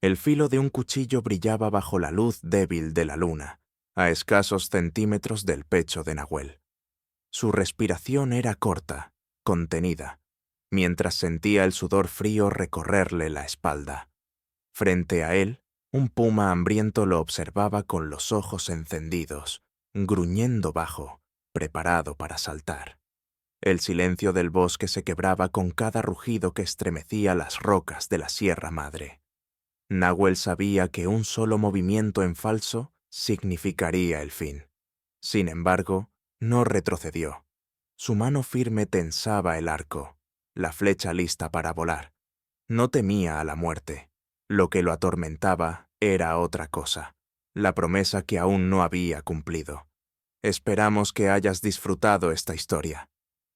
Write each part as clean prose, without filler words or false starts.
El filo de un cuchillo brillaba bajo la luz débil de la luna, a escasos centímetros del pecho de Nahuel. Su respiración era corta, contenida, mientras sentía el sudor frío recorrerle la espalda. Frente a él, un puma hambriento lo observaba con los ojos encendidos, gruñendo bajo, preparado para saltar. El silencio del bosque se quebraba con cada rugido que estremecía las rocas de la Sierra Madre. Nahuel sabía que un solo movimiento en falso significaría el fin. Sin embargo, no retrocedió. Su mano firme tensaba el arco, la flecha lista para volar. No temía a la muerte. Lo que lo atormentaba era otra cosa, la promesa que aún no había cumplido. Esperamos que hayas disfrutado esta historia.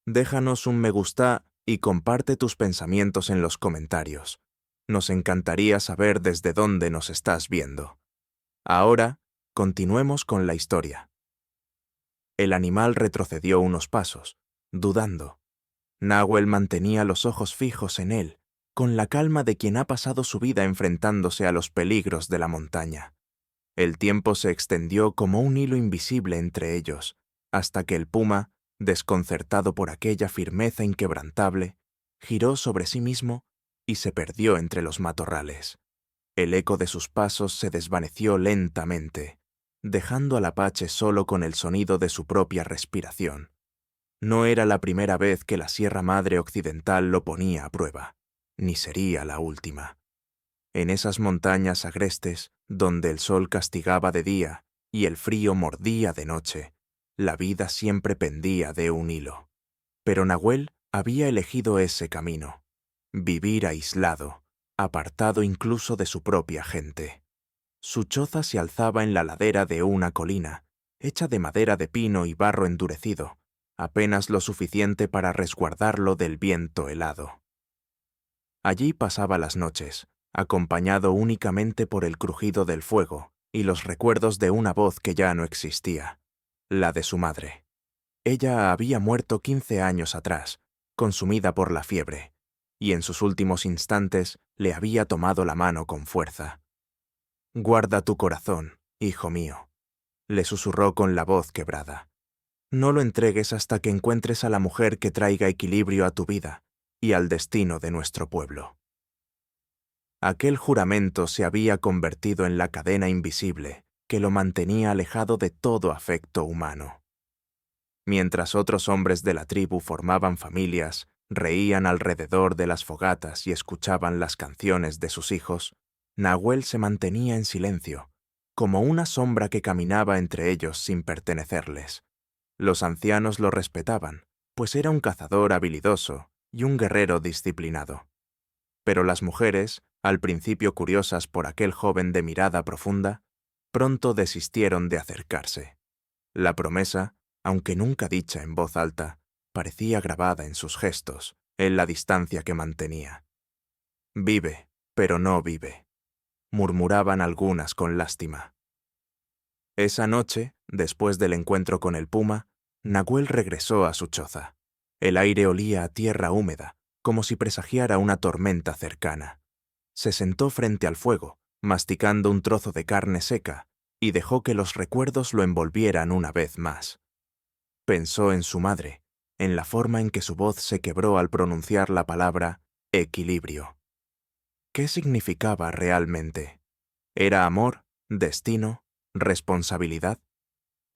Déjanos un me gusta y comparte tus pensamientos en los comentarios. Nos encantaría saber desde dónde nos estás viendo. Ahora, continuemos con la historia. El animal retrocedió unos pasos, dudando. Nahuel mantenía los ojos fijos en él, con la calma de quien ha pasado su vida enfrentándose a los peligros de la montaña. El tiempo se extendió como un hilo invisible entre ellos, hasta que el puma, desconcertado por aquella firmeza inquebrantable, giró sobre sí mismo y se perdió entre los matorrales. El eco de sus pasos se desvaneció lentamente, dejando al apache solo con el sonido de su propia respiración. No era la primera vez que la Sierra Madre Occidental lo ponía a prueba, ni sería la última. En esas montañas agrestes, donde el sol castigaba de día y el frío mordía de noche, la vida siempre pendía de un hilo. Pero Nahuel había elegido ese camino, vivir aislado, apartado incluso de su propia gente. Su choza se alzaba en la ladera de una colina, hecha de madera de pino y barro endurecido, apenas lo suficiente para resguardarlo del viento helado. Allí pasaba las noches, acompañado únicamente por el crujido del fuego y los recuerdos de una voz que ya no existía, la de su madre. Ella había muerto 15 años atrás, consumida por la fiebre, y en sus últimos instantes le había tomado la mano con fuerza. «Guarda tu corazón, hijo mío», le susurró con la voz quebrada. «No lo entregues hasta que encuentres a la mujer que traiga equilibrio a tu vida y al destino de nuestro pueblo». Aquel juramento se había convertido en la cadena invisible que lo mantenía alejado de todo afecto humano. Mientras otros hombres de la tribu formaban familias, reían alrededor de las fogatas y escuchaban las canciones de sus hijos, Nahuel se mantenía en silencio, como una sombra que caminaba entre ellos sin pertenecerles. Los ancianos lo respetaban, pues era un cazador habilidoso y un guerrero disciplinado. Pero las mujeres, al principio curiosas por aquel joven de mirada profunda, pronto desistieron de acercarse. La promesa, aunque nunca dicha en voz alta, parecía grabada en sus gestos, en la distancia que mantenía. «Vive, pero no vive», murmuraban algunas con lástima. Esa noche, después del encuentro con el puma, Nahuel regresó a su choza. El aire olía a tierra húmeda, como si presagiara una tormenta cercana. Se sentó frente al fuego, masticando un trozo de carne seca, y dejó que los recuerdos lo envolvieran una vez más. Pensó en su madre, en la forma en que su voz se quebró al pronunciar la palabra equilibrio. ¿Qué significaba realmente? ¿Era amor, destino, responsabilidad?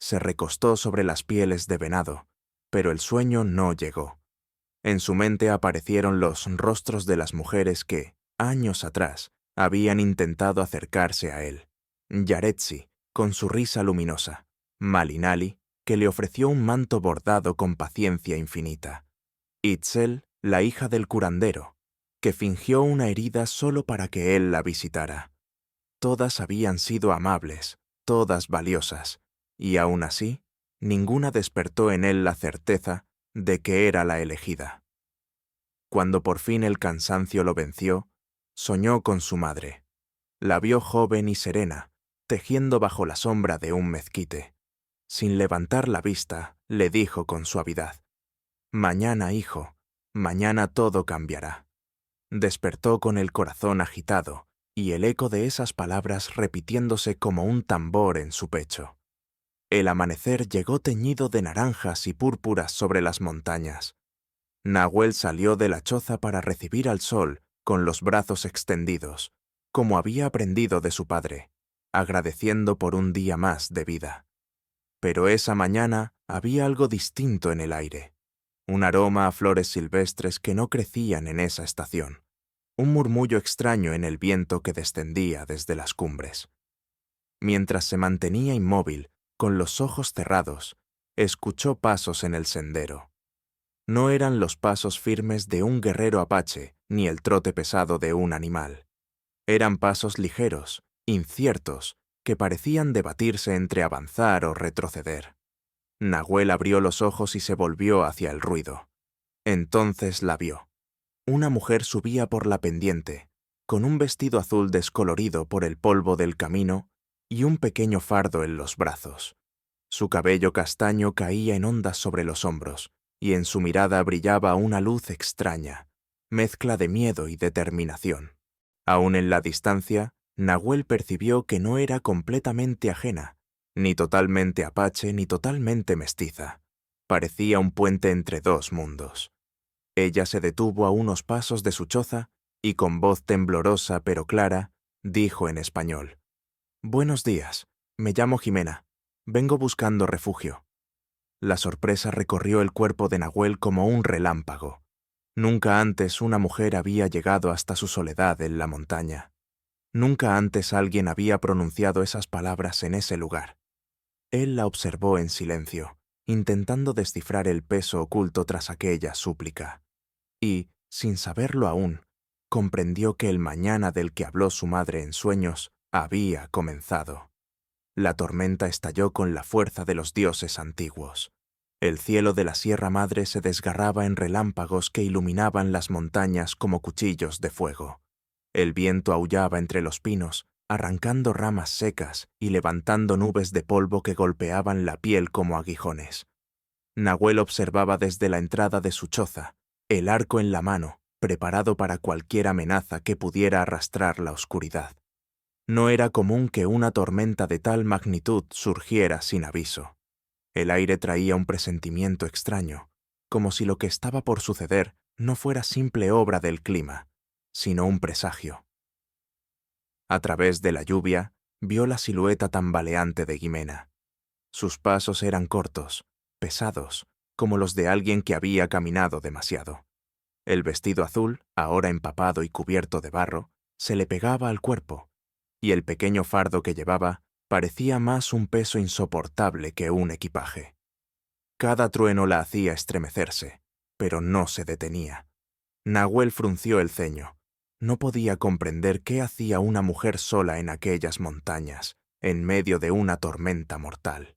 Se recostó sobre las pieles de venado, pero el sueño no llegó. En su mente aparecieron los rostros de las mujeres que, años atrás, habían intentado acercarse a él. Yaretsi, con su risa luminosa. Malinali, que le ofreció un manto bordado con paciencia infinita. Itzel, la hija del curandero, que fingió una herida solo para que él la visitara. Todas habían sido amables, todas valiosas, y aún así, ninguna despertó en él la certeza de que era la elegida. Cuando por fin el cansancio lo venció, soñó con su madre. La vio joven y serena, tejiendo bajo la sombra de un mezquite. Sin levantar la vista, le dijo con suavidad: «Mañana, hijo, mañana todo cambiará». Despertó con el corazón agitado y el eco de esas palabras repitiéndose como un tambor en su pecho. El amanecer llegó teñido de naranjas y púrpuras sobre las montañas. Nahuel salió de la choza para recibir al sol con los brazos extendidos, como había aprendido de su padre, agradeciendo por un día más de vida. Pero esa mañana había algo distinto en el aire, un aroma a flores silvestres que no crecían en esa estación, un murmullo extraño en el viento que descendía desde las cumbres. Mientras se mantenía inmóvil, con los ojos cerrados, escuchó pasos en el sendero. No eran los pasos firmes de un guerrero apache ni el trote pesado de un animal. Eran pasos ligeros, inciertos, que parecían debatirse entre avanzar o retroceder. Nahuel abrió los ojos y se volvió hacia el ruido. Entonces la vio. Una mujer subía por la pendiente, con un vestido azul descolorido por el polvo del camino y un pequeño fardo en los brazos. Su cabello castaño caía en ondas sobre los hombros, y en su mirada brillaba una luz extraña, mezcla de miedo y determinación. Aún en la distancia, Nahuel percibió que no era completamente ajena, ni totalmente apache ni totalmente mestiza. Parecía un puente entre dos mundos. Ella se detuvo a unos pasos de su choza y con voz temblorosa pero clara, dijo en español: «Buenos días, me llamo Jimena, vengo buscando refugio». La sorpresa recorrió el cuerpo de Nahuel como un relámpago. Nunca antes una mujer había llegado hasta su soledad en la montaña. Nunca antes alguien había pronunciado esas palabras en ese lugar. Él la observó en silencio, intentando descifrar el peso oculto tras aquella súplica. Y, sin saberlo aún, comprendió que el mañana del que habló su madre en sueños había comenzado. La tormenta estalló con la fuerza de los dioses antiguos. El cielo de la Sierra Madre se desgarraba en relámpagos que iluminaban las montañas como cuchillos de fuego. El viento aullaba entre los pinos, arrancando ramas secas y levantando nubes de polvo que golpeaban la piel como aguijones. Nahuel observaba desde la entrada de su choza, el arco en la mano, preparado para cualquier amenaza que pudiera arrastrar la oscuridad. No era común que una tormenta de tal magnitud surgiera sin aviso. El aire traía un presentimiento extraño, como si lo que estaba por suceder no fuera simple obra del clima, sino un presagio. A través de la lluvia, vio la silueta tambaleante de Jimena. Sus pasos eran cortos, pesados, como los de alguien que había caminado demasiado. El vestido azul, ahora empapado y cubierto de barro, se le pegaba al cuerpo, y el pequeño fardo que llevaba parecía más un peso insoportable que un equipaje. Cada trueno la hacía estremecerse, pero no se detenía. Nahuel frunció el ceño. No podía comprender qué hacía una mujer sola en aquellas montañas, en medio de una tormenta mortal.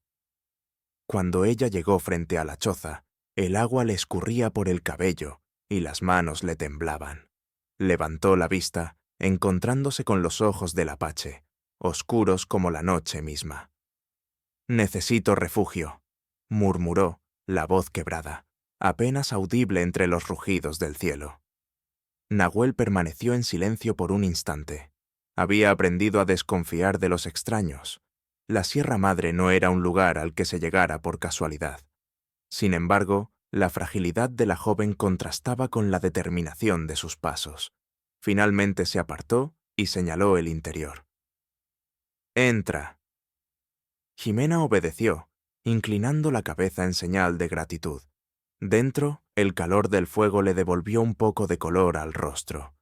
Cuando ella llegó frente a la choza, el agua le escurría por el cabello y las manos le temblaban. Levantó la vista, encontrándose con los ojos del apache, oscuros como la noche misma. «Necesito refugio», murmuró, la voz quebrada, apenas audible entre los rugidos del cielo. Nahuel permaneció en silencio por un instante. Había aprendido a desconfiar de los extraños. La Sierra Madre no era un lugar al que se llegara por casualidad. Sin embargo, la fragilidad de la joven contrastaba con la determinación de sus pasos. Finalmente se apartó y señaló el interior. «Entra». Jimena obedeció, inclinando la cabeza en señal de gratitud. Dentro, el calor del fuego le devolvió un poco de color al rostro.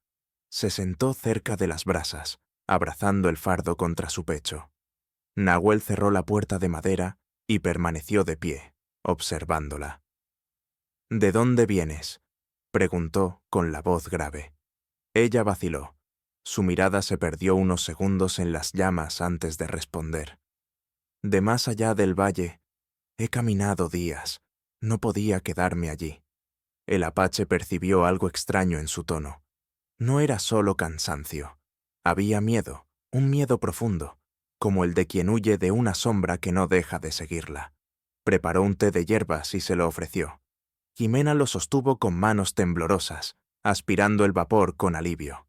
Se sentó cerca de las brasas, abrazando el fardo contra su pecho. Nahuel cerró la puerta de madera y permaneció de pie, observándola. «¿De dónde vienes?», preguntó con la voz grave. Ella vaciló. Su mirada se perdió unos segundos en las llamas antes de responder. «De más allá del valle. He caminado días. No podía quedarme allí». El apache percibió algo extraño en su tono. No era solo cansancio. Había miedo, un miedo profundo, como el de quien huye de una sombra que no deja de seguirla. Preparó un té de hierbas y se lo ofreció. Jimena lo sostuvo con manos temblorosas, aspirando el vapor con alivio.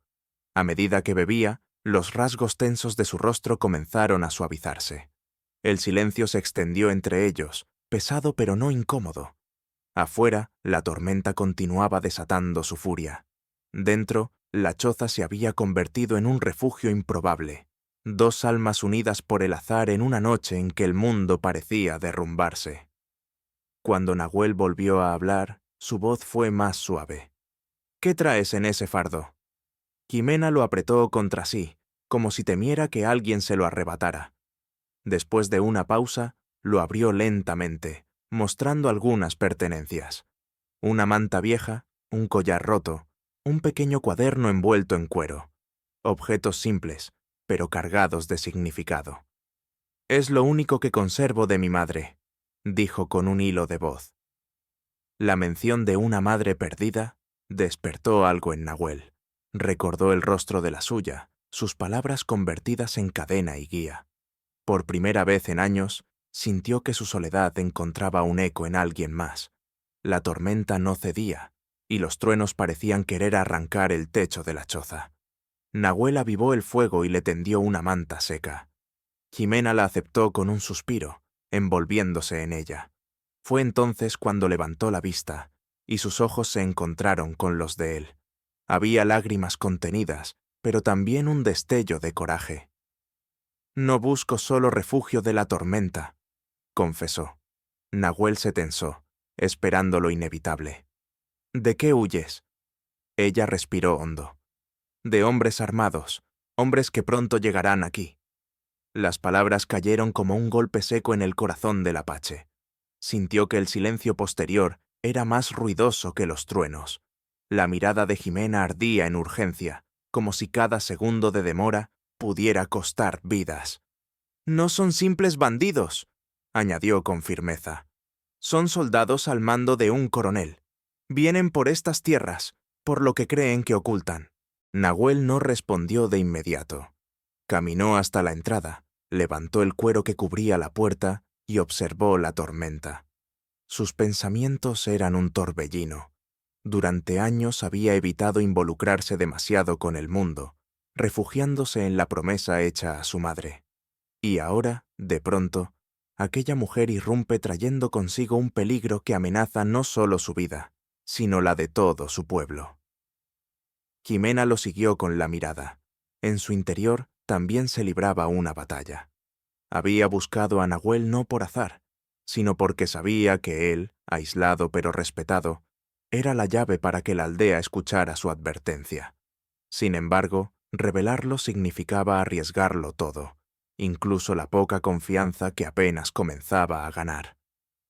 A medida que bebía, Los rasgos tensos de su rostro comenzaron a suavizarse. El silencio se extendió entre ellos, pesado pero no incómodo. Afuera, la tormenta continuaba desatando su furia. Dentro, la choza se había convertido en un refugio improbable. Dos almas unidas por el azar en una noche en que el mundo parecía derrumbarse. Cuando Nahuel volvió a hablar, su voz fue más suave. «¿Qué traes en ese fardo?» Jimena lo apretó contra sí, como si temiera que alguien se lo arrebatara. Después de una pausa, lo abrió lentamente, mostrando algunas pertenencias. Una manta vieja, un collar roto, un pequeño cuaderno envuelto en cuero. Objetos simples, pero cargados de significado. «Es lo único que conservo de mi madre», dijo con un hilo de voz. La mención de una madre perdida despertó algo en Nahuel. Recordó el rostro de la suya, sus palabras convertidas en cadena y guía. Por primera vez en años, sintió que su soledad encontraba un eco en alguien más. La tormenta no cedía, y los truenos parecían querer arrancar el techo de la choza. Nahuel avivó el fuego y le tendió una manta seca. Jimena la aceptó con un suspiro, envolviéndose en ella. Fue entonces cuando levantó la vista, y sus ojos se encontraron con los de él. Había lágrimas contenidas, pero también un destello de coraje. «No busco solo refugio de la tormenta», confesó. Nahuel se tensó, esperando lo inevitable. «¿De qué huyes?» Ella respiró hondo. «De hombres armados, hombres que pronto llegarán aquí». Las palabras cayeron como un golpe seco en el corazón del apache. Sintió que el silencio posterior era más ruidoso que los truenos. La mirada de Jimena ardía en urgencia, como si cada segundo de demora pudiera costar vidas. «No son simples bandidos», añadió con firmeza. «Son soldados al mando de un coronel. Vienen por estas tierras, por lo que creen que ocultan». Nahuel no respondió de inmediato. Caminó hasta la entrada, levantó el cuero que cubría la puerta y observó la tormenta. Sus pensamientos eran un torbellino. Durante años había evitado involucrarse demasiado con el mundo, refugiándose en la promesa hecha a su madre. Y ahora, de pronto, aquella mujer irrumpe trayendo consigo un peligro que amenaza no solo su vida, sino la de todo su pueblo. Jimena lo siguió con la mirada. En su interior también se libraba una batalla. Había buscado a Nahuel no por azar, sino porque sabía que él, aislado pero respetado, era la llave para que la aldea escuchara su advertencia. Sin embargo, revelarlo significaba arriesgarlo todo, incluso la poca confianza que apenas comenzaba a ganar.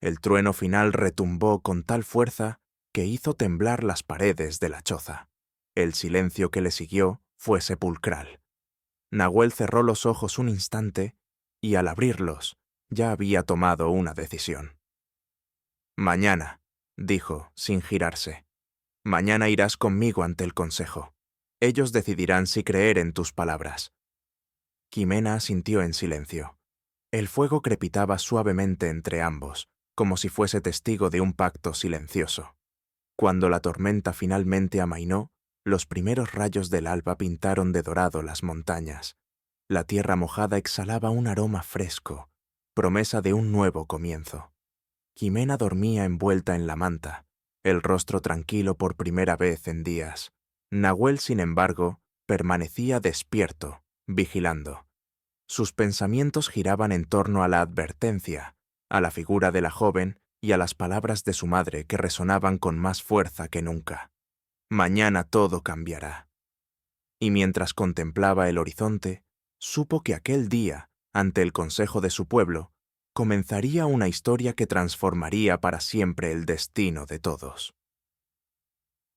El trueno final retumbó con tal fuerza que hizo temblar las paredes de la choza. El silencio que le siguió fue sepulcral. Nahuel cerró los ojos un instante y al abrirlos ya había tomado una decisión. «Mañana», dijo, sin girarse. «Mañana irás conmigo ante el consejo. Ellos decidirán si creer en tus palabras». Jimena asintió en silencio. El fuego crepitaba suavemente entre ambos, como si fuese testigo de un pacto silencioso. Cuando la tormenta finalmente amainó, los primeros rayos del alba pintaron de dorado las montañas. La tierra mojada exhalaba un aroma fresco, promesa de un nuevo comienzo. Jimena dormía envuelta en la manta, el rostro tranquilo por primera vez en días. Nahuel, sin embargo, permanecía despierto, vigilando. Sus pensamientos giraban en torno a la advertencia, a la figura de la joven y a las palabras de su madre que resonaban con más fuerza que nunca. Mañana todo cambiará. Y mientras contemplaba el horizonte, supo que aquel día, ante el consejo de su pueblo, comenzaría una historia que transformaría para siempre el destino de todos.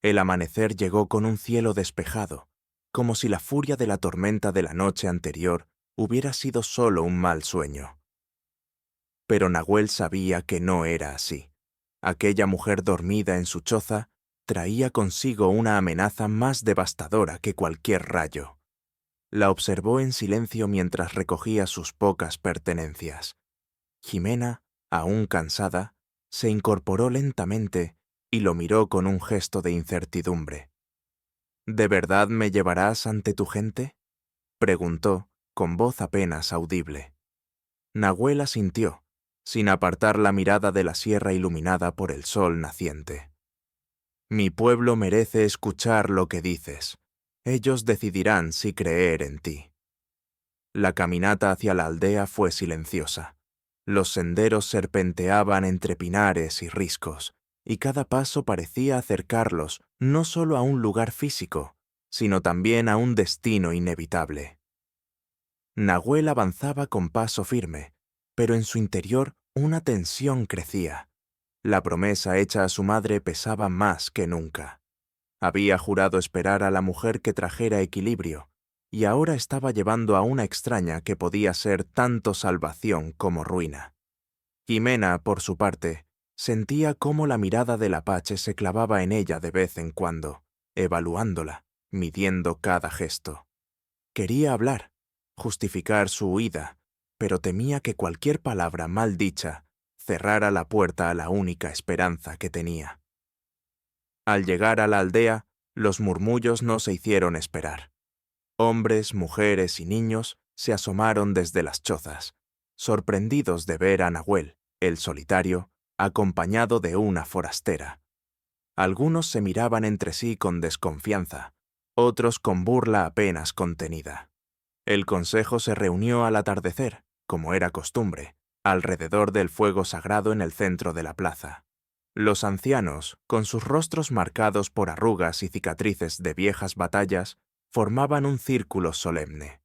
El amanecer llegó con un cielo despejado, como si la furia de la tormenta de la noche anterior hubiera sido solo un mal sueño. Pero Nahuel sabía que no era así. Aquella mujer dormida en su choza traía consigo una amenaza más devastadora que cualquier rayo. La observó en silencio mientras recogía sus pocas pertenencias. Jimena, aún cansada, se incorporó lentamente y lo miró con un gesto de incertidumbre. «¿De verdad me llevarás ante tu gente?». Preguntó, con voz apenas audible. Nahuel asintió, sin apartar la mirada de la sierra iluminada por el sol naciente. Mi pueblo merece escuchar lo que dices. Ellos decidirán si creer en ti. La caminata hacia la aldea fue silenciosa. Los senderos serpenteaban entre pinares y riscos, y cada paso parecía acercarlos no solo a un lugar físico, sino también a un destino inevitable. Nahuel avanzaba con paso firme, pero en su interior una tensión crecía. La promesa hecha a su madre pesaba más que nunca. Había jurado esperar a la mujer que trajera equilibrio, y ahora estaba llevando a una extraña que podía ser tanto salvación como ruina. Jimena, por su parte, sentía cómo la mirada del apache se clavaba en ella de vez en cuando, evaluándola, midiendo cada gesto. Quería hablar, justificar su huida, pero temía que cualquier palabra mal dicha cerrara la puerta a la única esperanza que tenía. Al llegar a la aldea, los murmullos no se hicieron esperar. Hombres, mujeres y niños se asomaron desde las chozas, sorprendidos de ver a Nahuel, el solitario, acompañado de una forastera. Algunos se miraban entre sí con desconfianza, otros con burla apenas contenida. El consejo se reunió al atardecer, como era costumbre, alrededor del fuego sagrado en el centro de la plaza. Los ancianos, con sus rostros marcados por arrugas y cicatrices de viejas batallas, formaban un círculo solemne.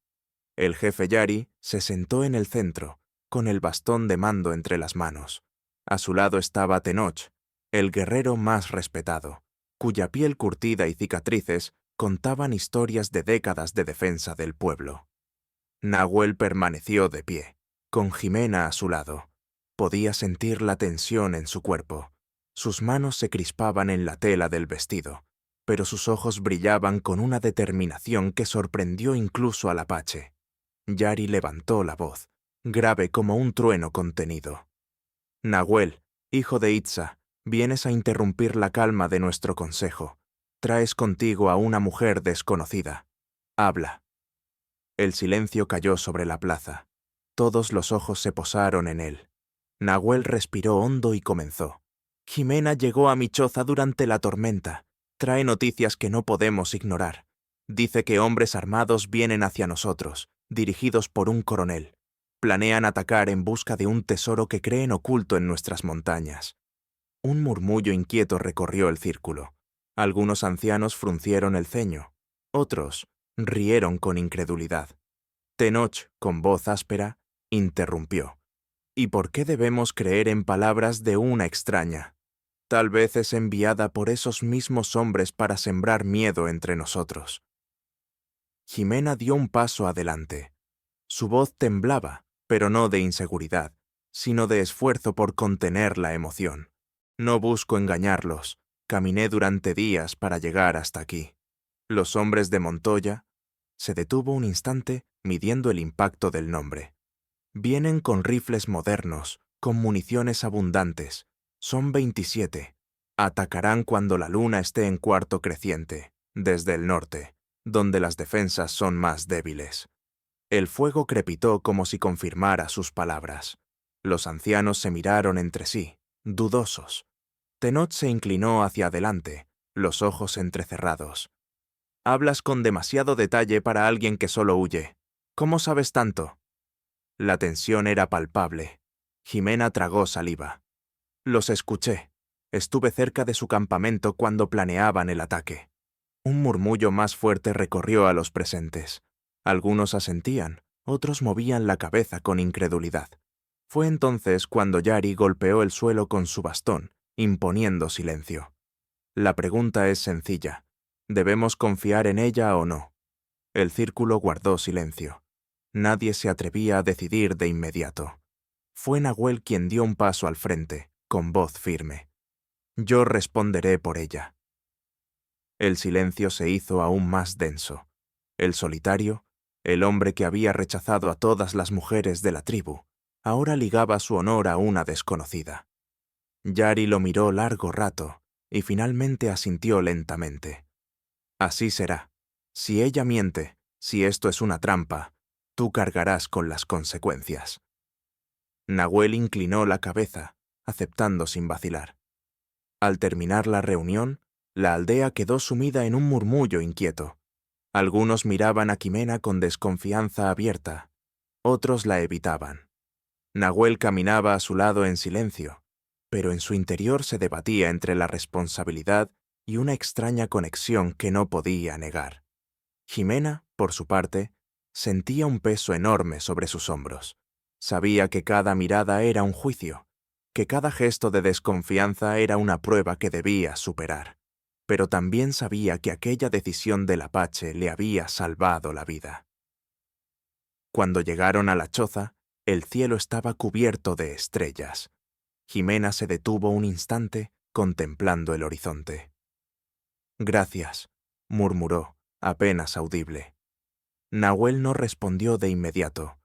El jefe Yari se sentó en el centro, con el bastón de mando entre las manos. A su lado estaba Tenoch, el guerrero más respetado, cuya piel curtida y cicatrices contaban historias de décadas de defensa del pueblo. Nahuel permaneció de pie, con Jimena a su lado. Podía sentir la tensión en su cuerpo. Sus manos se crispaban en la tela del vestido, pero sus ojos brillaban con una determinación que sorprendió incluso al apache. Yari levantó la voz, grave como un trueno contenido. Nahuel, hijo de Itza, vienes a interrumpir la calma de nuestro consejo. Traes contigo a una mujer desconocida. Habla. El silencio cayó sobre la plaza. Todos los ojos se posaron en él. Nahuel respiró hondo y comenzó. Jimena llegó a mi choza durante la tormenta. Trae noticias que no podemos ignorar. Dice que hombres armados vienen hacia nosotros, dirigidos por un coronel. Planean atacar en busca de un tesoro que creen oculto en nuestras montañas. Un murmullo inquieto recorrió el círculo. Algunos ancianos fruncieron el ceño. Otros rieron con incredulidad. Tenoch, con voz áspera, interrumpió. ¿Y por qué debemos creer en palabras de una extraña? Tal vez es enviada por esos mismos hombres para sembrar miedo entre nosotros. Jimena dio un paso adelante. Su voz temblaba, pero no de inseguridad, sino de esfuerzo por contener la emoción. No busco engañarlos. Caminé durante días para llegar hasta aquí. Los hombres de Montoya. Se detuvo un instante midiendo el impacto del nombre. Vienen con rifles modernos, con municiones abundantes. Son 27. Atacarán cuando la luna esté en cuarto creciente, desde el norte, donde las defensas son más débiles. El fuego crepitó como si confirmara sus palabras. Los ancianos se miraron entre sí, dudosos. Tenoch se inclinó hacia adelante, los ojos entrecerrados. Hablas con demasiado detalle para alguien que solo huye. ¿Cómo sabes tanto? La tensión era palpable. Jimena tragó saliva. Los escuché. Estuve cerca de su campamento cuando planeaban el ataque. Un murmullo más fuerte recorrió a los presentes. Algunos asentían, otros movían la cabeza con incredulidad. Fue entonces cuando Yari golpeó el suelo con su bastón, imponiendo silencio. La pregunta es sencilla. ¿Debemos confiar en ella o no? El círculo guardó silencio. Nadie se atrevía a decidir de inmediato. Fue Nahuel quien dio un paso al frente, con voz firme. Yo responderé por ella. El silencio se hizo aún más denso. El solitario, el hombre que había rechazado a todas las mujeres de la tribu, ahora ligaba su honor a una desconocida. Yari lo miró largo rato y finalmente asintió lentamente. Así será. Si ella miente, Si esto es una trampa, tú cargarás con las consecuencias. Nahuel inclinó la cabeza, aceptando sin vacilar. Al terminar la reunión, la aldea quedó sumida en un murmullo inquieto. Algunos miraban a Jimena con desconfianza abierta, otros la evitaban. Nahuel caminaba a su lado en silencio, pero en su interior se debatía entre la responsabilidad y una extraña conexión que no podía negar. Jimena, por su parte, sentía un peso enorme sobre sus hombros. Sabía que cada mirada era un juicio, que cada gesto de desconfianza era una prueba que debía superar. Pero también sabía que aquella decisión del Apache le había salvado la vida. Cuando llegaron a la choza, el cielo estaba cubierto de estrellas. Jimena se detuvo un instante contemplando el horizonte. «Gracias», murmuró, apenas audible. Nahuel no respondió de inmediato.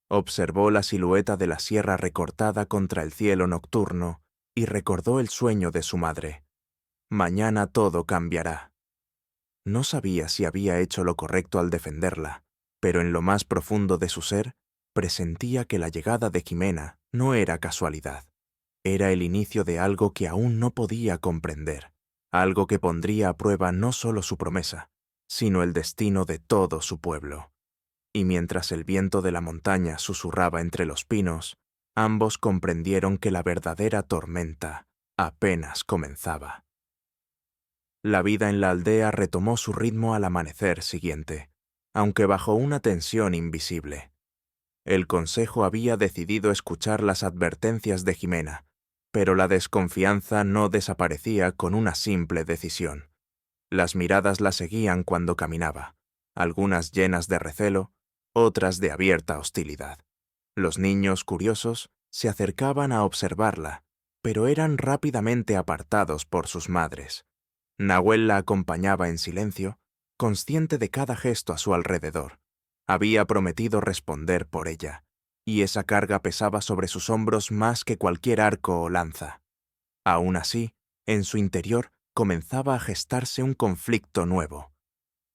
Observó la silueta de la sierra recortada contra el cielo nocturno y recordó el sueño de su madre. Mañana todo cambiará. No sabía si había hecho lo correcto al defenderla, pero en lo más profundo de su ser, presentía que la llegada de Jimena no era casualidad. Era el inicio de algo que aún no podía comprender, algo que pondría a prueba no solo su promesa, sino el destino de todo su pueblo. Y mientras el viento de la montaña susurraba entre los pinos, ambos comprendieron que la verdadera tormenta apenas comenzaba. La vida en la aldea retomó su ritmo al amanecer siguiente, aunque bajo una tensión invisible. El consejo había decidido escuchar las advertencias de Jimena, pero la desconfianza no desaparecía con una simple decisión. Las miradas la seguían cuando caminaba, algunas llenas de recelo, otras de abierta hostilidad. Los niños curiosos se acercaban a observarla, pero eran rápidamente apartados por sus madres. Nahuel la acompañaba en silencio, consciente de cada gesto a su alrededor. Había prometido responder por ella, y esa carga pesaba sobre sus hombros más que cualquier arco o lanza. Aún así, en su interior comenzaba a gestarse un conflicto nuevo.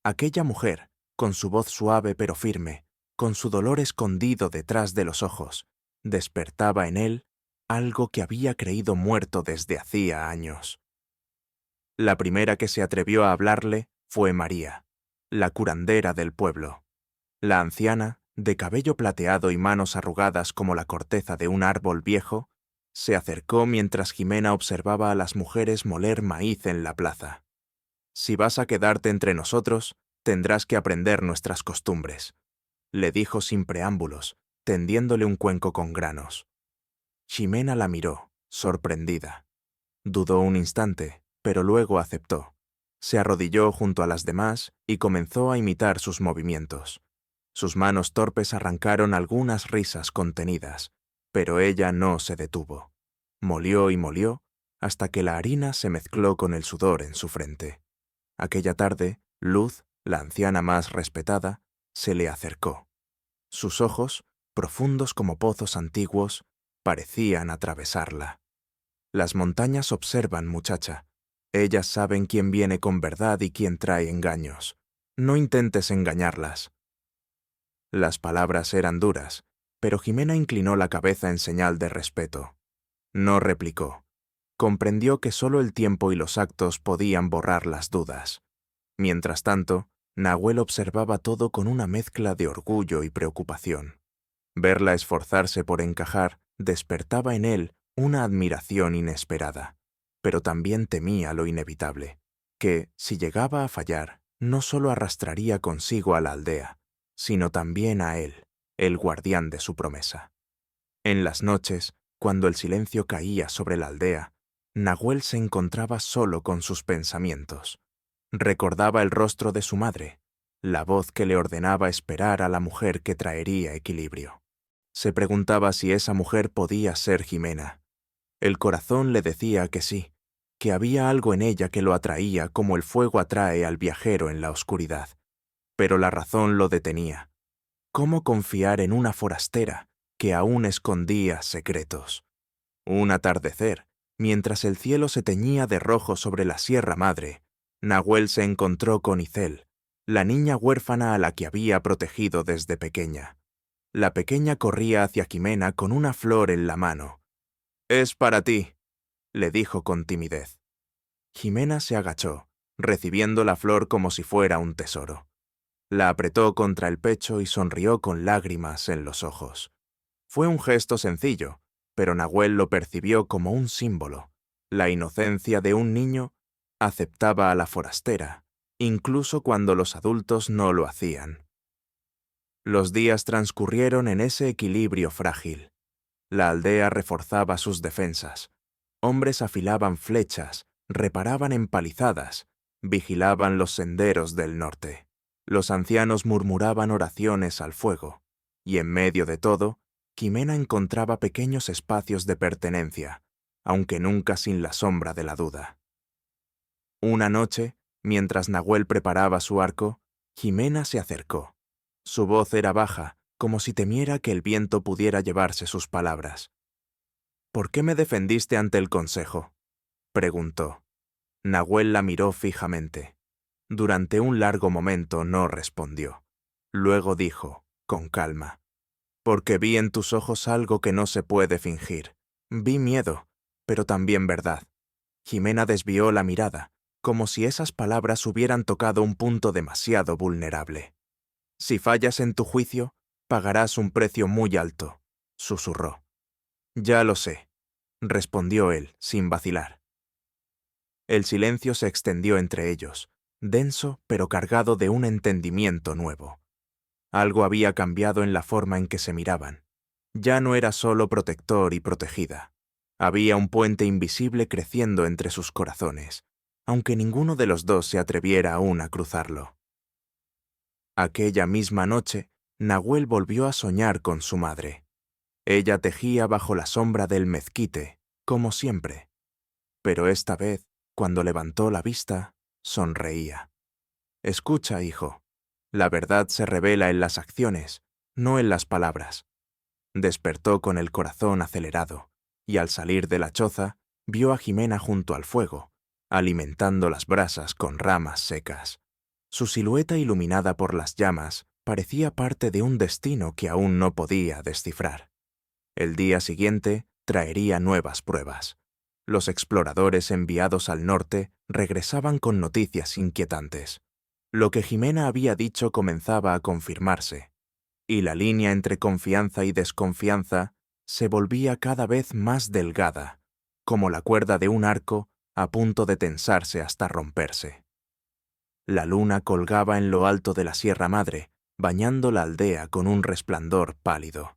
Aquella mujer, con su voz suave pero firme, con su dolor escondido detrás de los ojos, despertaba en él algo que había creído muerto desde hacía años. La primera que se atrevió a hablarle fue María, la curandera del pueblo. La anciana, de cabello plateado y manos arrugadas como la corteza de un árbol viejo, se acercó mientras Jimena observaba a las mujeres moler maíz en la plaza. «Si vas a quedarte entre nosotros, tendrás que aprender nuestras costumbres», le dijo sin preámbulos, tendiéndole un cuenco con granos. Jimena la miró, sorprendida. Dudó un instante, pero luego aceptó. Se arrodilló junto a las demás y comenzó a imitar sus movimientos. Sus manos torpes arrancaron algunas risas contenidas, pero ella no se detuvo. Molió y molió hasta que la harina se mezcló con el sudor en su frente. Aquella tarde, Luz, la anciana más respetada, se le acercó. Sus ojos, profundos como pozos antiguos, parecían atravesarla. «Las montañas observan, muchacha. Ellas saben quién viene con verdad y quién trae engaños. No intentes engañarlas». Las palabras eran duras, pero Jimena inclinó la cabeza en señal de respeto. No replicó. Comprendió que solo el tiempo y los actos podían borrar las dudas. Mientras tanto, Nahuel observaba todo con una mezcla de orgullo y preocupación. Verla esforzarse por encajar despertaba en él una admiración inesperada, pero también temía lo inevitable, que, si llegaba a fallar, no solo arrastraría consigo a la aldea, sino también a él, el guardián de su promesa. En las noches, cuando el silencio caía sobre la aldea, Nahuel se encontraba solo con sus pensamientos. Recordaba el rostro de su madre, la voz que le ordenaba esperar a la mujer que traería equilibrio. Se preguntaba si esa mujer podía ser Jimena. El corazón le decía que sí, que había algo en ella que lo atraía como el fuego atrae al viajero en la oscuridad. Pero la razón lo detenía. ¿Cómo confiar en una forastera que aún escondía secretos? Un atardecer, mientras el cielo se teñía de rojo sobre la Sierra Madre, Nahuel se encontró con Icel, la niña huérfana a la que había protegido desde pequeña. La pequeña corría hacia Jimena con una flor en la mano. «Es para ti», le dijo con timidez. Jimena se agachó, recibiendo la flor como si fuera un tesoro. La apretó contra el pecho y sonrió con lágrimas en los ojos. Fue un gesto sencillo, pero Nahuel lo percibió como un símbolo. La inocencia de un niño aceptaba a la forastera, incluso cuando los adultos no lo hacían. Los días transcurrieron en ese equilibrio frágil. La aldea reforzaba sus defensas. Hombres afilaban flechas, reparaban empalizadas, vigilaban los senderos del norte. Los ancianos murmuraban oraciones al fuego, y en medio de todo, Jimena encontraba pequeños espacios de pertenencia, aunque nunca sin la sombra de la duda. Una noche, mientras Nahuel preparaba su arco, Jimena se acercó. Su voz era baja, como si temiera que el viento pudiera llevarse sus palabras. «¿Por qué me defendiste ante el consejo?», preguntó. Nahuel la miró fijamente. Durante un largo momento no respondió. Luego dijo, con calma: «Porque vi en tus ojos algo que no se puede fingir. Vi miedo, pero también verdad». Jimena desvió la mirada, como si esas palabras hubieran tocado un punto demasiado vulnerable. «Si fallas en tu juicio, pagarás un precio muy alto», susurró. «Ya lo sé», respondió él, sin vacilar. El silencio se extendió entre ellos, denso pero cargado de un entendimiento nuevo. Algo había cambiado en la forma en que se miraban. Ya no era solo protector y protegida. Había un puente invisible creciendo entre sus corazones, aunque ninguno de los dos se atreviera aún a cruzarlo. Aquella misma noche, Nahuel volvió a soñar con su madre. Ella tejía bajo la sombra del mezquite, como siempre. Pero esta vez, cuando levantó la vista, sonreía. «Escucha, hijo. La verdad se revela en las acciones, no en las palabras». Despertó con el corazón acelerado, y al salir de la choza, vio a Jimena junto al fuego, alimentando las brasas con ramas secas. Su silueta iluminada por las llamas parecía parte de un destino que aún no podía descifrar. El día siguiente traería nuevas pruebas. Los exploradores enviados al norte regresaban con noticias inquietantes. Lo que Jimena había dicho comenzaba a confirmarse, y la línea entre confianza y desconfianza se volvía cada vez más delgada, como la cuerda de un arco a punto de tensarse hasta romperse. La luna colgaba en lo alto de la Sierra Madre, bañando la aldea con un resplandor pálido.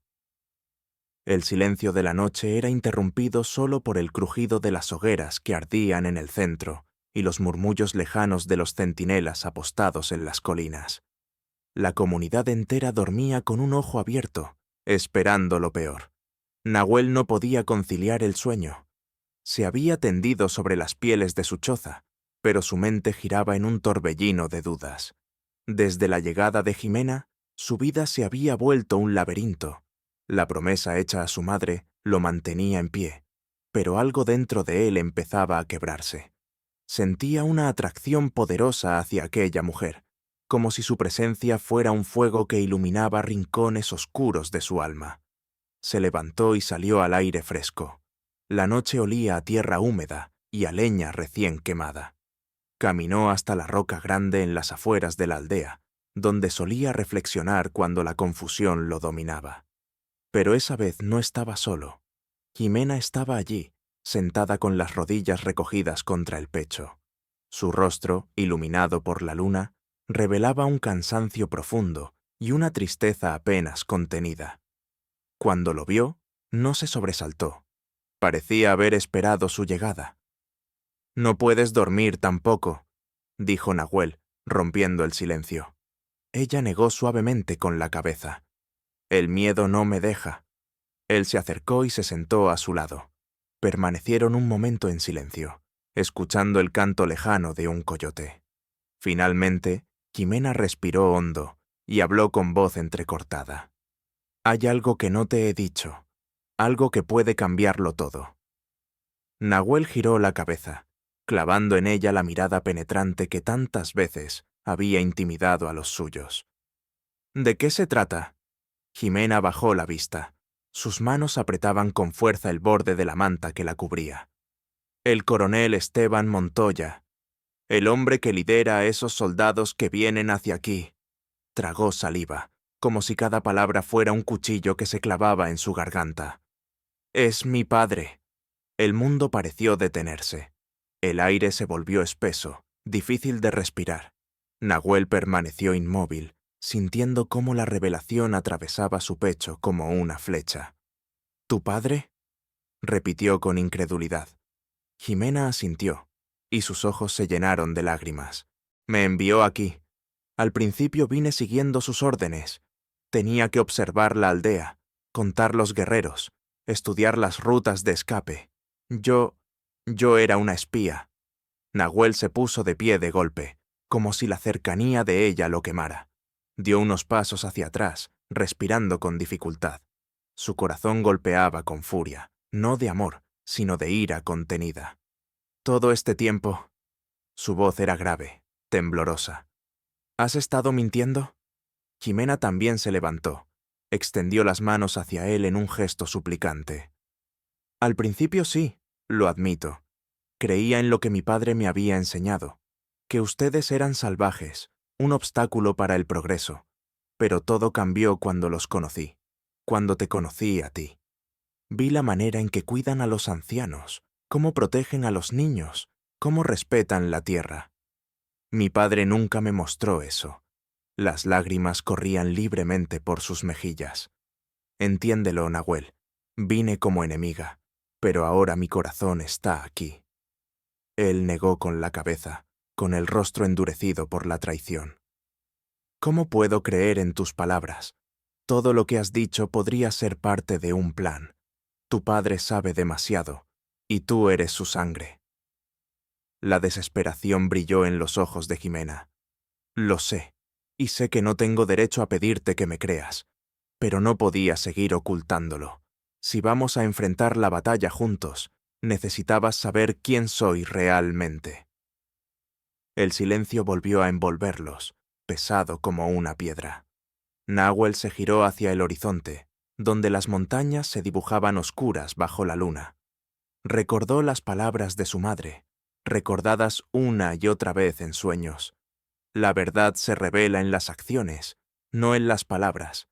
El silencio de la noche era interrumpido solo por el crujido de las hogueras que ardían en el centro y los murmullos lejanos de los centinelas apostados en las colinas. La comunidad entera dormía con un ojo abierto, esperando lo peor. Nahuel no podía conciliar el sueño. Se había tendido sobre las pieles de su choza, pero su mente giraba en un torbellino de dudas. Desde la llegada de Jimena, su vida se había vuelto un laberinto. La promesa hecha a su madre lo mantenía en pie, pero algo dentro de él empezaba a quebrarse. Sentía una atracción poderosa hacia aquella mujer, como si su presencia fuera un fuego que iluminaba rincones oscuros de su alma. Se levantó y salió al aire fresco. La noche olía a tierra húmeda y a leña recién quemada. Caminó hasta la roca grande en las afueras de la aldea, donde solía reflexionar cuando la confusión lo dominaba. Pero esa vez no estaba solo. Jimena estaba allí, sentada con las rodillas recogidas contra el pecho. Su rostro, iluminado por la luna, revelaba un cansancio profundo y una tristeza apenas contenida. Cuando lo vio, no se sobresaltó. Parecía haber esperado su llegada. «No puedes dormir tampoco», dijo Nahuel, rompiendo el silencio. Ella negó suavemente con la cabeza. «El miedo no me deja». Él se acercó y se sentó a su lado. Permanecieron un momento en silencio, escuchando el canto lejano de un coyote. Finalmente, Jimena respiró hondo y habló con voz entrecortada. «Hay algo que no te he dicho, algo que puede cambiarlo todo». Nahuel giró la cabeza, clavando en ella la mirada penetrante que tantas veces había intimidado a los suyos. ¿De qué se trata? Jimena bajó la vista. Sus manos apretaban con fuerza el borde de la manta que la cubría. El coronel Esteban Montoya, el hombre que lidera a esos soldados que vienen hacia aquí. Tragó saliva, como si cada palabra fuera un cuchillo que se clavaba en su garganta. Es mi padre. El mundo pareció detenerse. El aire se volvió espeso, difícil de respirar. Nahuel permaneció inmóvil, sintiendo cómo la revelación atravesaba su pecho como una flecha. ¿Tu padre? Repitió con incredulidad. Jimena asintió, y sus ojos se llenaron de lágrimas. Me envió aquí. Al principio vine siguiendo sus órdenes. Tenía que observar la aldea, contar los guerreros, estudiar las rutas de escape. Yo era una espía. Nahuel se puso de pie de golpe, como si la cercanía de ella lo quemara. Dio unos pasos hacia atrás, respirando con dificultad. Su corazón golpeaba con furia, no de amor, sino de ira contenida. Todo este tiempo... Su voz era grave, temblorosa. ¿Has estado mintiendo? Jimena también se levantó. Extendió las manos hacia él en un gesto suplicante. Al principio sí, lo admito. Creía en lo que mi padre me había enseñado, que ustedes eran salvajes, un obstáculo para el progreso. Pero todo cambió cuando los conocí, cuando te conocí a ti. Vi la manera en que cuidan a los ancianos, cómo protegen a los niños, cómo respetan la tierra. Mi padre nunca me mostró eso. Las lágrimas corrían libremente por sus mejillas. Entiéndelo, Nahuel. Vine como enemiga, pero ahora mi corazón está aquí. Él negó con la cabeza, con el rostro endurecido por la traición. ¿Cómo puedo creer en tus palabras? Todo lo que has dicho podría ser parte de un plan. Tu padre sabe demasiado, y tú eres su sangre. La desesperación brilló en los ojos de Jimena. Lo sé, y sé que no tengo derecho a pedirte que me creas, pero no podía seguir ocultándolo. Si vamos a enfrentar la batalla juntos, necesitabas saber quién soy realmente. El silencio volvió a envolverlos, pesado como una piedra. Nahuel se giró hacia el horizonte, donde las montañas se dibujaban oscuras bajo la luna. Recordó las palabras de su madre, recordadas una y otra vez en sueños. La verdad se revela en las acciones, no en las palabras.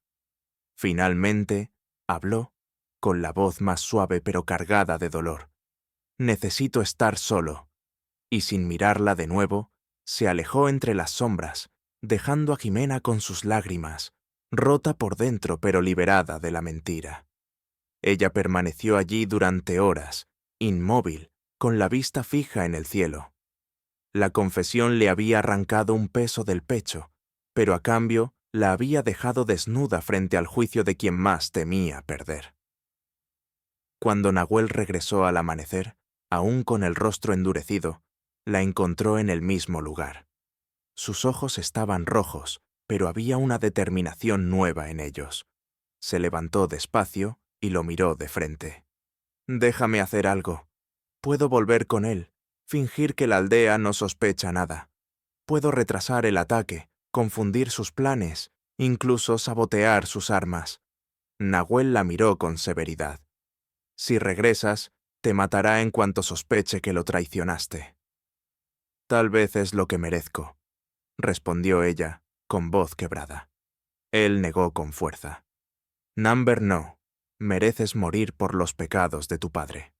Finalmente, habló, con la voz más suave pero cargada de dolor. Necesito estar solo. Y sin mirarla de nuevo, se alejó entre las sombras, dejando a Jimena con sus lágrimas, rota por dentro pero liberada de la mentira. Ella permaneció allí durante horas, inmóvil, con la vista fija en el cielo. La confesión le había arrancado un peso del pecho, pero a cambio la había dejado desnuda frente al juicio de quien más temía perder. Cuando Nahuel regresó al amanecer, aún con el rostro endurecido, la encontró en el mismo lugar. Sus ojos estaban rojos, pero había una determinación nueva en ellos. Se levantó despacio y lo miró de frente. «Déjame hacer algo. Puedo volver con él, fingir que la aldea no sospecha nada. Puedo retrasar el ataque, confundir sus planes, incluso sabotear sus armas». Nahuel la miró con severidad. «Si regresas, te matará en cuanto sospeche que lo traicionaste». «Tal vez es lo que merezco», respondió ella, con voz quebrada. Él negó con fuerza. «Number no, mereces morir por los pecados de tu padre».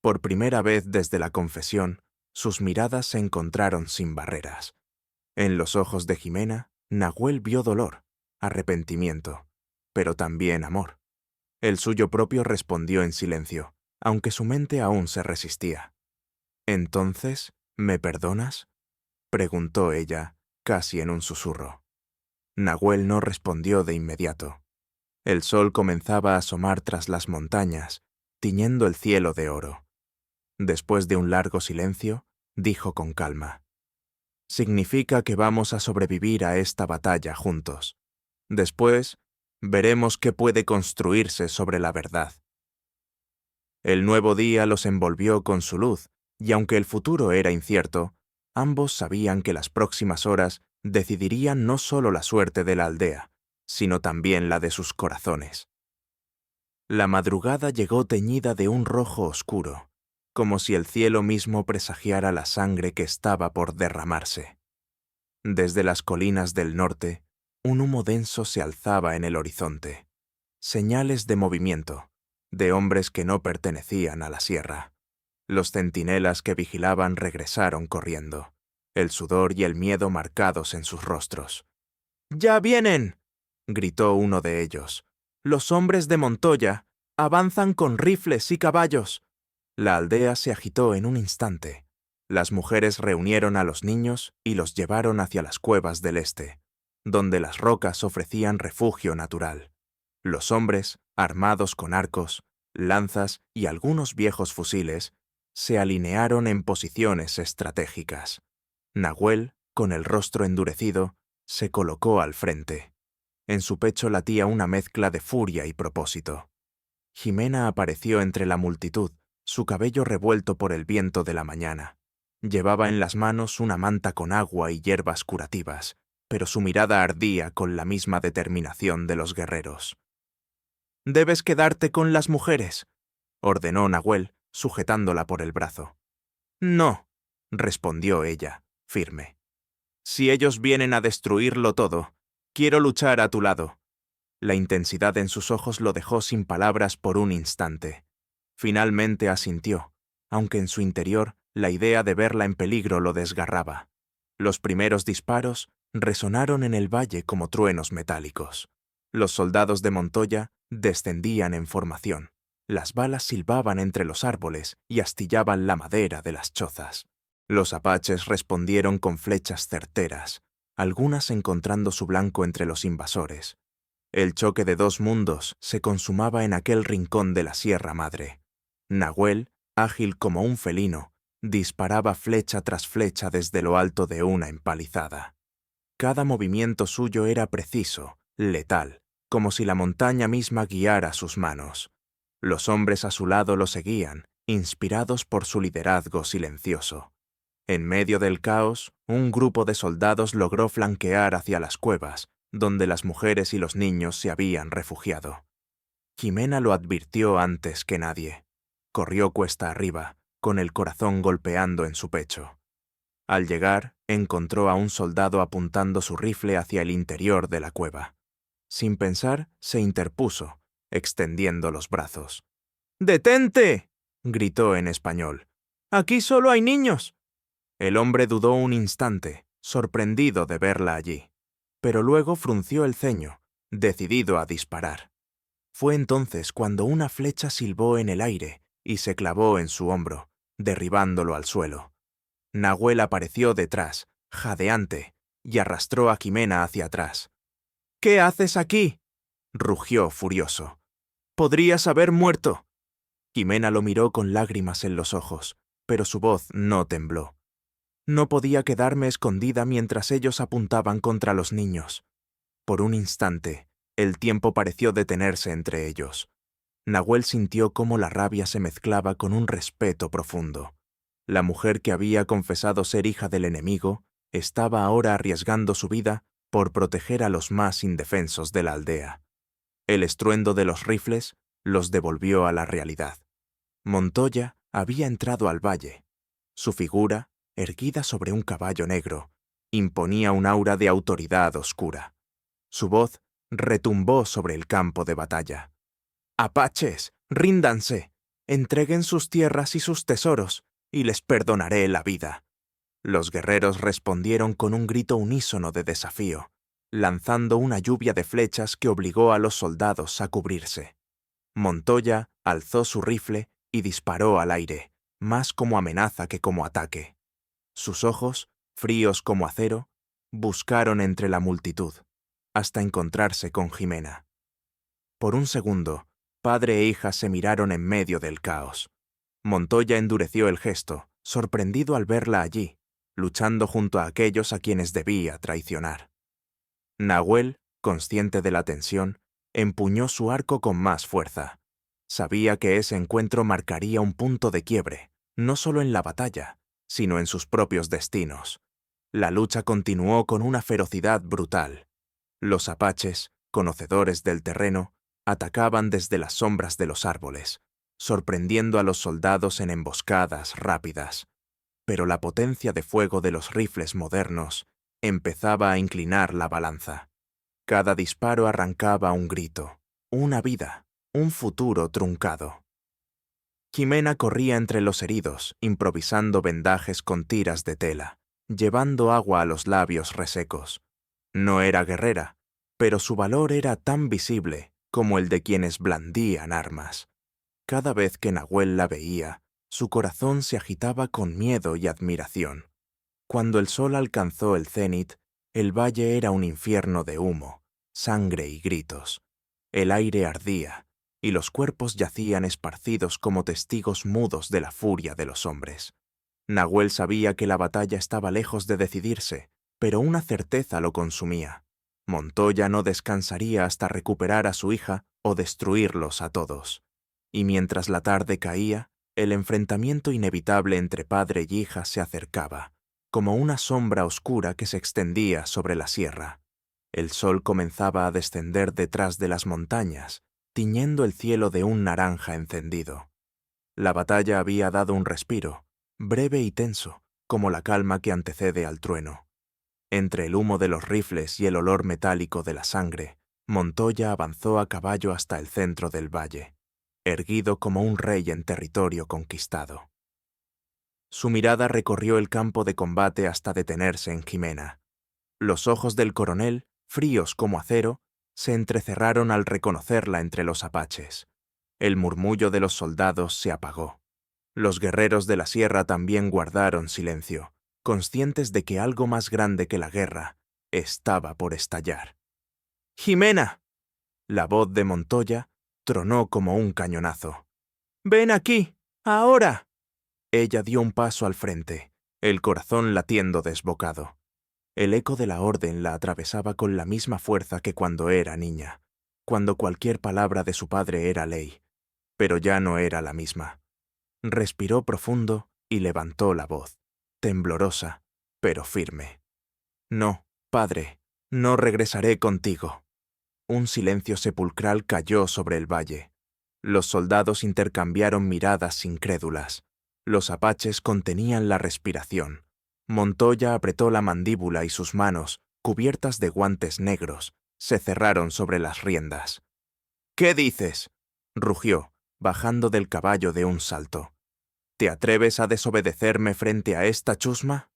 Por primera vez desde la confesión, sus miradas se encontraron sin barreras. En los ojos de Jimena, Nahuel vio dolor, arrepentimiento, pero también amor. El suyo propio respondió en silencio, aunque su mente aún se resistía. «¿Entonces, me perdonas?», preguntó ella, casi en un susurro. Nahuel no respondió de inmediato. El sol comenzaba a asomar tras las montañas, tiñendo el cielo de oro. Después de un largo silencio, dijo con calma: «Significa que vamos a sobrevivir a esta batalla juntos. Después, veremos qué puede construirse sobre la verdad». El nuevo día los envolvió con su luz, y aunque el futuro era incierto, Ambos sabían que las próximas horas decidirían no solo la suerte de la aldea, sino también la de sus corazones. La madrugada llegó teñida de un rojo oscuro, como si el cielo mismo presagiara la sangre que estaba por derramarse. Desde las colinas del norte, un humo denso se alzaba en el horizonte. Señales de movimiento, de hombres que no pertenecían a la sierra. Los centinelas que vigilaban regresaron corriendo, el sudor y el miedo marcados en sus rostros. ¡Ya vienen!, gritó uno de ellos. «Los hombres de Montoya avanzan con rifles y caballos». La aldea se agitó en un instante. Las mujeres reunieron a los niños y los llevaron hacia las cuevas del este, donde las rocas ofrecían refugio natural. Los hombres, armados con arcos, lanzas y algunos viejos fusiles, se alinearon en posiciones estratégicas. Nahuel, con el rostro endurecido, se colocó al frente. En su pecho latía una mezcla de furia y propósito. Jimena apareció entre la multitud, su cabello revuelto por el viento de la mañana. Llevaba en las manos una manta con agua y hierbas curativas, pero su mirada ardía con la misma determinación de los guerreros. «Debes quedarte con las mujeres», ordenó Nahuel, sujetándola por el brazo. «No», respondió ella, firme. «Si ellos vienen a destruirlo todo, quiero luchar a tu lado». La intensidad en sus ojos lo dejó sin palabras por un instante. Finalmente asintió, aunque en su interior la idea de verla en peligro lo desgarraba. Los primeros disparos resonaron en el valle como truenos metálicos. Los soldados de Montoya descendían en formación. Las balas silbaban entre los árboles y astillaban la madera de las chozas. Los apaches respondieron con flechas certeras, algunas encontrando su blanco entre los invasores. El choque de dos mundos se consumaba en aquel rincón de la Sierra Madre. Nahuel, ágil como un felino, disparaba flecha tras flecha desde lo alto de una empalizada. Cada movimiento suyo era preciso, letal, como si la montaña misma guiara sus manos. Los hombres a su lado lo seguían, inspirados por su liderazgo silencioso. En medio del caos, un grupo de soldados logró flanquear hacia las cuevas, donde las mujeres y los niños se habían refugiado. Jimena lo advirtió antes que nadie. Corrió cuesta arriba, con el corazón golpeando en su pecho. Al llegar, encontró a un soldado apuntando su rifle hacia el interior de la cueva. Sin pensar, se interpuso, extendiendo los brazos. «¡Detente!», gritó en español. «¡Aquí solo hay niños!». El hombre dudó un instante, sorprendido de verla allí, pero luego frunció el ceño, decidido a disparar. Fue entonces cuando una flecha silbó en el aire y se clavó en su hombro, derribándolo al suelo. Nahuel apareció detrás, jadeante, y arrastró a Jimena hacia atrás. «¿Qué haces aquí?», rugió furioso. «Podrías haber muerto». Jimena lo miró con lágrimas en los ojos, pero su voz no tembló. «No podía quedarme escondida mientras ellos apuntaban contra los niños». Por un instante, el tiempo pareció detenerse entre ellos. Nahuel sintió cómo la rabia se mezclaba con un respeto profundo. La mujer que había confesado ser hija del enemigo estaba ahora arriesgando su vida por proteger a los más indefensos de la aldea. El estruendo de los rifles los devolvió a la realidad. Montoya había entrado al valle. Su figura, erguida sobre un caballo negro, imponía un aura de autoridad oscura. Su voz retumbó sobre el campo de batalla. «Apaches, ríndanse, entreguen sus tierras y sus tesoros, y les perdonaré la vida». Los guerreros respondieron con un grito unísono de desafío, lanzando una lluvia de flechas que obligó a los soldados a cubrirse. Montoya alzó su rifle y disparó al aire, más como amenaza que como ataque. Sus ojos, fríos como acero, buscaron entre la multitud, hasta encontrarse con Jimena. Por un segundo, padre e hija se miraron en medio del caos. Montoya endureció el gesto, sorprendido al verla allí, luchando junto a aquellos a quienes debía traicionar. Nahuel, consciente de la tensión, empuñó su arco con más fuerza. Sabía que ese encuentro marcaría un punto de quiebre, no solo en la batalla, sino en sus propios destinos. La lucha continuó con una ferocidad brutal. Los apaches, conocedores del terreno, atacaban desde las sombras de los árboles, sorprendiendo a los soldados en emboscadas rápidas. Pero la potencia de fuego de los rifles modernos empezaba a inclinar la balanza. Cada disparo arrancaba un grito, una vida, un futuro truncado. Jimena corría entre los heridos, improvisando vendajes con tiras de tela, llevando agua a los labios resecos. No era guerrera, pero su valor era tan visible como el de quienes blandían armas. Cada vez que Nahuel la veía, su corazón se agitaba con miedo y admiración. Cuando el sol alcanzó el cénit, el valle era un infierno de humo, sangre y gritos. El aire ardía, y los cuerpos yacían esparcidos como testigos mudos de la furia de los hombres. Nahuel sabía que la batalla estaba lejos de decidirse, pero una certeza lo consumía. Montoya no descansaría hasta recuperar a su hija o destruirlos a todos. Y mientras la tarde caía, el enfrentamiento inevitable entre padre y hija se acercaba, como una sombra oscura que se extendía sobre la sierra. El sol comenzaba a descender detrás de las montañas, tiñendo el cielo de un naranja encendido. La batalla había dado un respiro, breve y tenso, como la calma que antecede al trueno. Entre el humo de los rifles y el olor metálico de la sangre, Montoya avanzó a caballo hasta el centro del valle, erguido como un rey en territorio conquistado. Su mirada recorrió el campo de combate hasta detenerse en Jimena. Los ojos del coronel, fríos como acero, se entrecerraron al reconocerla entre los apaches. El murmullo de los soldados se apagó. Los guerreros de la sierra también guardaron silencio, conscientes de que algo más grande que la guerra estaba por estallar. ¡Jimena! La voz de Montoya tronó como un cañonazo. ¡Ven aquí! ¡Ahora! Ella dio un paso al frente, el corazón latiendo desbocado. El eco de la orden la atravesaba con la misma fuerza que cuando era niña, cuando cualquier palabra de su padre era ley, pero ya no era la misma. Respiró profundo y levantó la voz, temblorosa, pero firme. No, padre, no regresaré contigo. Un silencio sepulcral cayó sobre el valle. Los soldados intercambiaron miradas incrédulas. Los apaches contenían la respiración. Montoya apretó la mandíbula y sus manos, cubiertas de guantes negros, se cerraron sobre las riendas. «¿Qué dices?», rugió, bajando del caballo de un salto. «¿Te atreves a desobedecerme frente a esta chusma?».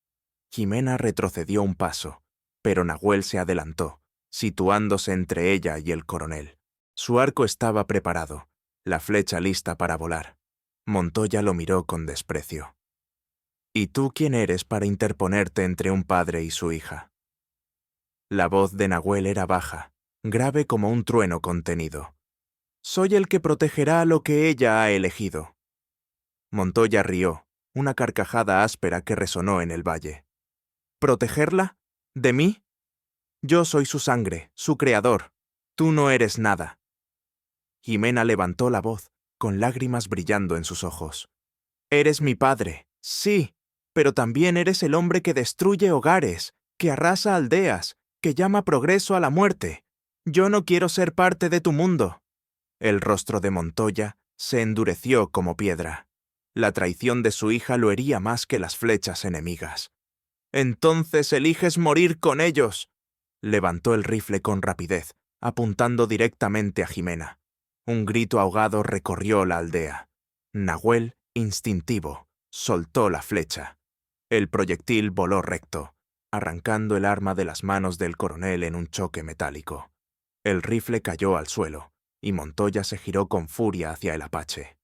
Jimena retrocedió un paso, pero Nahuel se adelantó, situándose entre ella y el coronel. Su arco estaba preparado, la flecha lista para volar. Montoya lo miró con desprecio. «¿Y tú quién eres para interponerte entre un padre y su hija?». La voz de Nahuel era baja, grave como un trueno contenido. «Soy el que protegerá lo que ella ha elegido». Montoya rió, una carcajada áspera que resonó en el valle. «¿Protegerla? ¿De mí? Yo soy su sangre, su creador. Tú no eres nada». Jimena levantó la voz, con lágrimas brillando en sus ojos. «Eres mi padre, sí, pero también eres el hombre que destruye hogares, que arrasa aldeas, que llama progreso a la muerte. Yo no quiero ser parte de tu mundo». El rostro de Montoya se endureció como piedra. La traición de su hija lo hería más que las flechas enemigas. «Entonces eliges morir con ellos». Levantó el rifle con rapidez, apuntando directamente a Jimena. Un grito ahogado recorrió la aldea. Nahuel, instintivo, soltó la flecha. El proyectil voló recto, arrancando el arma de las manos del coronel en un choque metálico. El rifle cayó al suelo, y Montoya se giró con furia hacia el apache.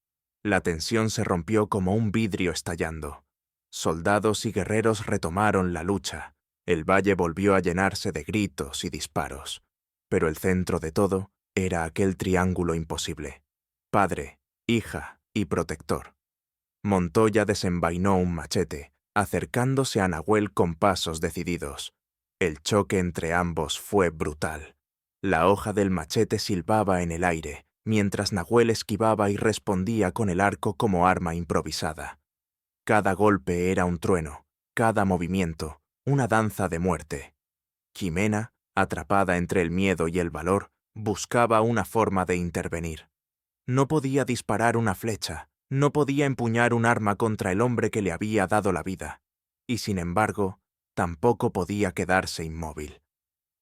La tensión se rompió como un vidrio estallando. Soldados y guerreros retomaron la lucha. El valle volvió a llenarse de gritos y disparos. Pero el centro de todo era aquel triángulo imposible: padre, hija y protector. Montoya desenvainó un machete, acercándose a Nahuel con pasos decididos. El choque entre ambos fue brutal. La hoja del machete silbaba en el aire, mientras Nahuel esquivaba y respondía con el arco como arma improvisada. Cada golpe era un trueno, cada movimiento, una danza de muerte. Jimena, atrapada entre el miedo y el valor, buscaba una forma de intervenir. No podía disparar una flecha, no podía empuñar un arma contra el hombre que le había dado la vida, y sin embargo, tampoco podía quedarse inmóvil.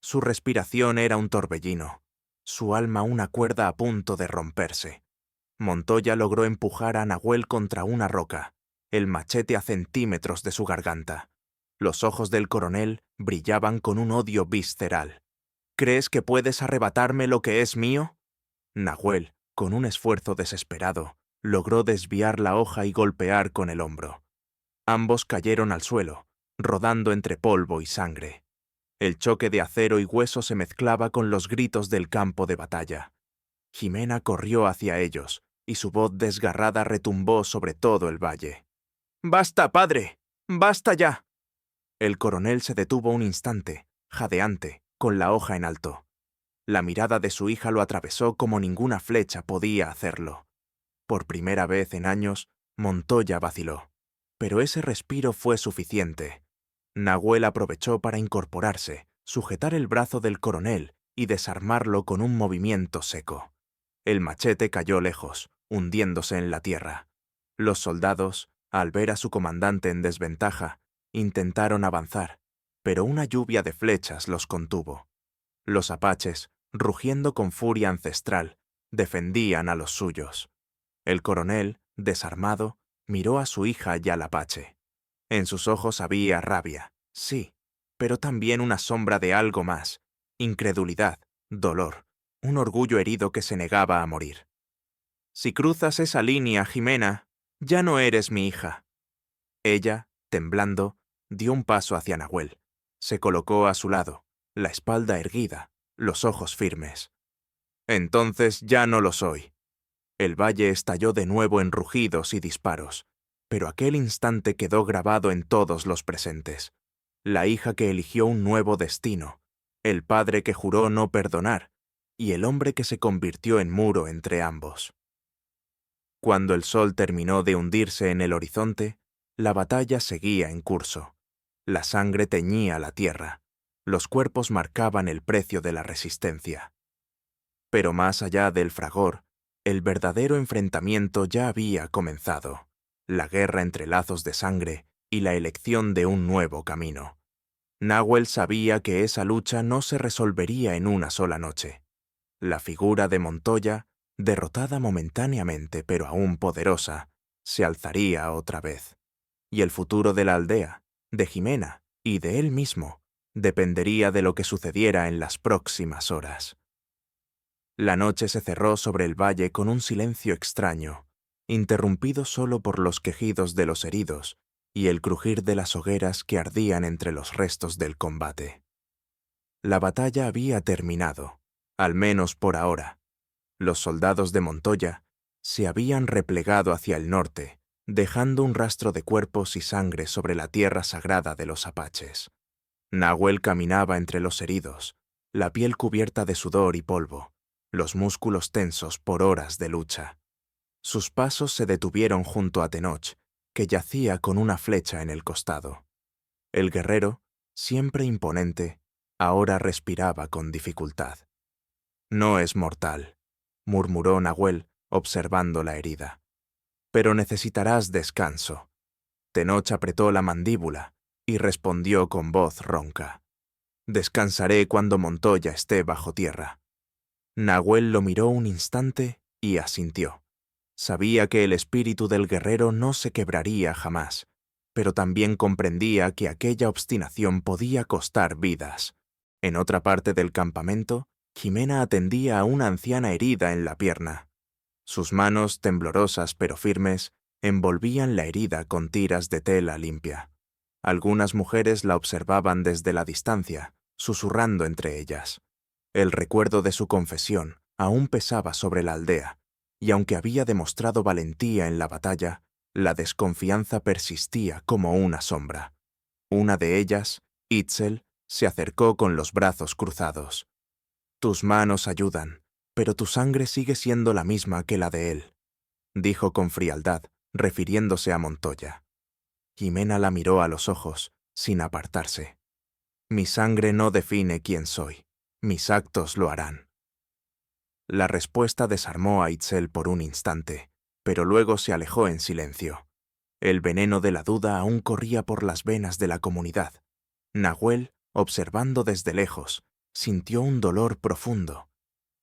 Su respiración era un torbellino, su alma una cuerda a punto de romperse. Montoya logró empujar a Nahuel contra una roca, el machete a centímetros de su garganta. Los ojos del coronel brillaban con un odio visceral. ¿Crees que puedes arrebatarme lo que es mío? Nahuel, con un esfuerzo desesperado, logró desviar la hoja y golpear con el hombro. Ambos cayeron al suelo, rodando entre polvo y sangre. El choque de acero y hueso se mezclaba con los gritos del campo de batalla. Jimena corrió hacia ellos, y su voz desgarrada retumbó sobre todo el valle. «¡Basta, padre! ¡Basta ya!». El coronel se detuvo un instante, jadeante, con la hoja en alto. La mirada de su hija lo atravesó como ninguna flecha podía hacerlo. Por primera vez en años, Montoya vaciló. Pero ese respiro fue suficiente. Nahuel aprovechó para incorporarse, sujetar el brazo del coronel y desarmarlo con un movimiento seco. El machete cayó lejos, hundiéndose en la tierra. Los soldados, al ver a su comandante en desventaja, intentaron avanzar, pero una lluvia de flechas los contuvo. Los apaches, rugiendo con furia ancestral, defendían a los suyos. El coronel, desarmado, miró a su hija y al apache. En sus ojos había rabia, sí, pero también una sombra de algo más, incredulidad, dolor, un orgullo herido que se negaba a morir. «Si cruzas esa línea, Jimena, ya no eres mi hija». Ella, temblando, dio un paso hacia Nahuel. Se colocó a su lado, la espalda erguida, los ojos firmes. «Entonces ya no lo soy». El valle estalló de nuevo en rugidos y disparos, pero aquel instante quedó grabado en todos los presentes. La hija que eligió un nuevo destino, el padre que juró no perdonar, y el hombre que se convirtió en muro entre ambos. Cuando el sol terminó de hundirse en el horizonte, la batalla seguía en curso. La sangre teñía la tierra, los cuerpos marcaban el precio de la resistencia. Pero más allá del fragor, el verdadero enfrentamiento ya había comenzado. La guerra entre lazos de sangre y la elección de un nuevo camino. Nahuel sabía que esa lucha no se resolvería en una sola noche. La figura de Montoya, derrotada momentáneamente pero aún poderosa, se alzaría otra vez. Y el futuro de la aldea, de Jimena y de él mismo, dependería de lo que sucediera en las próximas horas. La noche se cerró sobre el valle con un silencio extraño, interrumpido solo por los quejidos de los heridos y el crujir de las hogueras que ardían entre los restos del combate. La batalla había terminado, al menos por ahora. Los soldados de Montoya se habían replegado hacia el norte, dejando un rastro de cuerpos y sangre sobre la tierra sagrada de los apaches. Nahuel caminaba entre los heridos, la piel cubierta de sudor y polvo, los músculos tensos por horas de lucha. Sus pasos se detuvieron junto a Tenoch, que yacía con una flecha en el costado. El guerrero, siempre imponente, ahora respiraba con dificultad. «No es mortal», murmuró Nahuel, observando la herida. «Pero necesitarás descanso». Tenoch apretó la mandíbula y respondió con voz ronca. «Descansaré cuando Montoya esté bajo tierra». Nahuel lo miró un instante y asintió. Sabía que el espíritu del guerrero no se quebraría jamás, pero también comprendía que aquella obstinación podía costar vidas. En otra parte del campamento, Jimena atendía a una anciana herida en la pierna. Sus manos, temblorosas pero firmes, envolvían la herida con tiras de tela limpia. Algunas mujeres la observaban desde la distancia, susurrando entre ellas. El recuerdo de su confesión aún pesaba sobre la aldea, y aunque había demostrado valentía en la batalla, la desconfianza persistía como una sombra. Una de ellas, Itzel, se acercó con los brazos cruzados. «Tus manos ayudan, pero tu sangre sigue siendo la misma que la de él», dijo con frialdad, refiriéndose a Montoya. Jimena la miró a los ojos, sin apartarse. Mi sangre no define quién soy. Mis actos lo harán. La respuesta desarmó a Itzel por un instante, pero luego se alejó en silencio. El veneno de la duda aún corría por las venas de la comunidad. Nahuel, observando desde lejos, sintió un dolor profundo.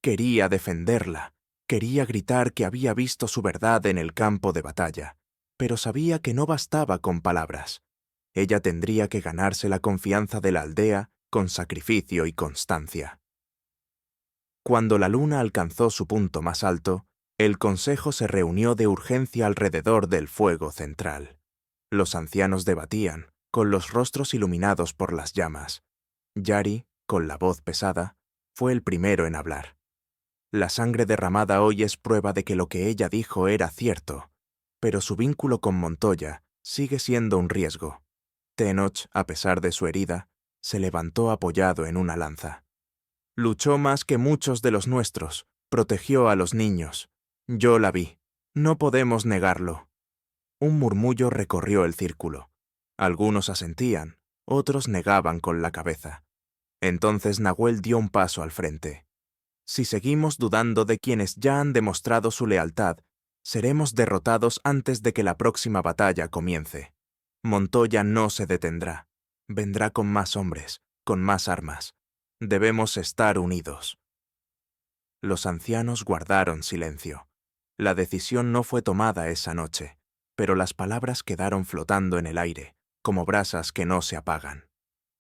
Quería defenderla, quería gritar que había visto su verdad en el campo de batalla, pero sabía que no bastaba con palabras. Ella tendría que ganarse la confianza de la aldea con sacrificio y constancia. Cuando la luna alcanzó su punto más alto, el consejo se reunió de urgencia alrededor del fuego central. Los ancianos debatían, con los rostros iluminados por las llamas. Yari, con la voz pesada, fue el primero en hablar. La sangre derramada hoy es prueba de que lo que ella dijo era cierto, pero su vínculo con Montoya sigue siendo un riesgo. Tenoch, a pesar de su herida, se levantó apoyado en una lanza. Luchó más que muchos de los nuestros, protegió a los niños. Yo la vi. No podemos negarlo. Un murmullo recorrió el círculo. Algunos asentían, otros negaban con la cabeza. Entonces Nahuel dio un paso al frente. Si seguimos dudando de quienes ya han demostrado su lealtad, seremos derrotados antes de que la próxima batalla comience. Montoya no se detendrá. Vendrá con más hombres, con más armas. Debemos estar unidos. Los ancianos guardaron silencio. La decisión no fue tomada esa noche, pero las palabras quedaron flotando en el aire, como brasas que no se apagan.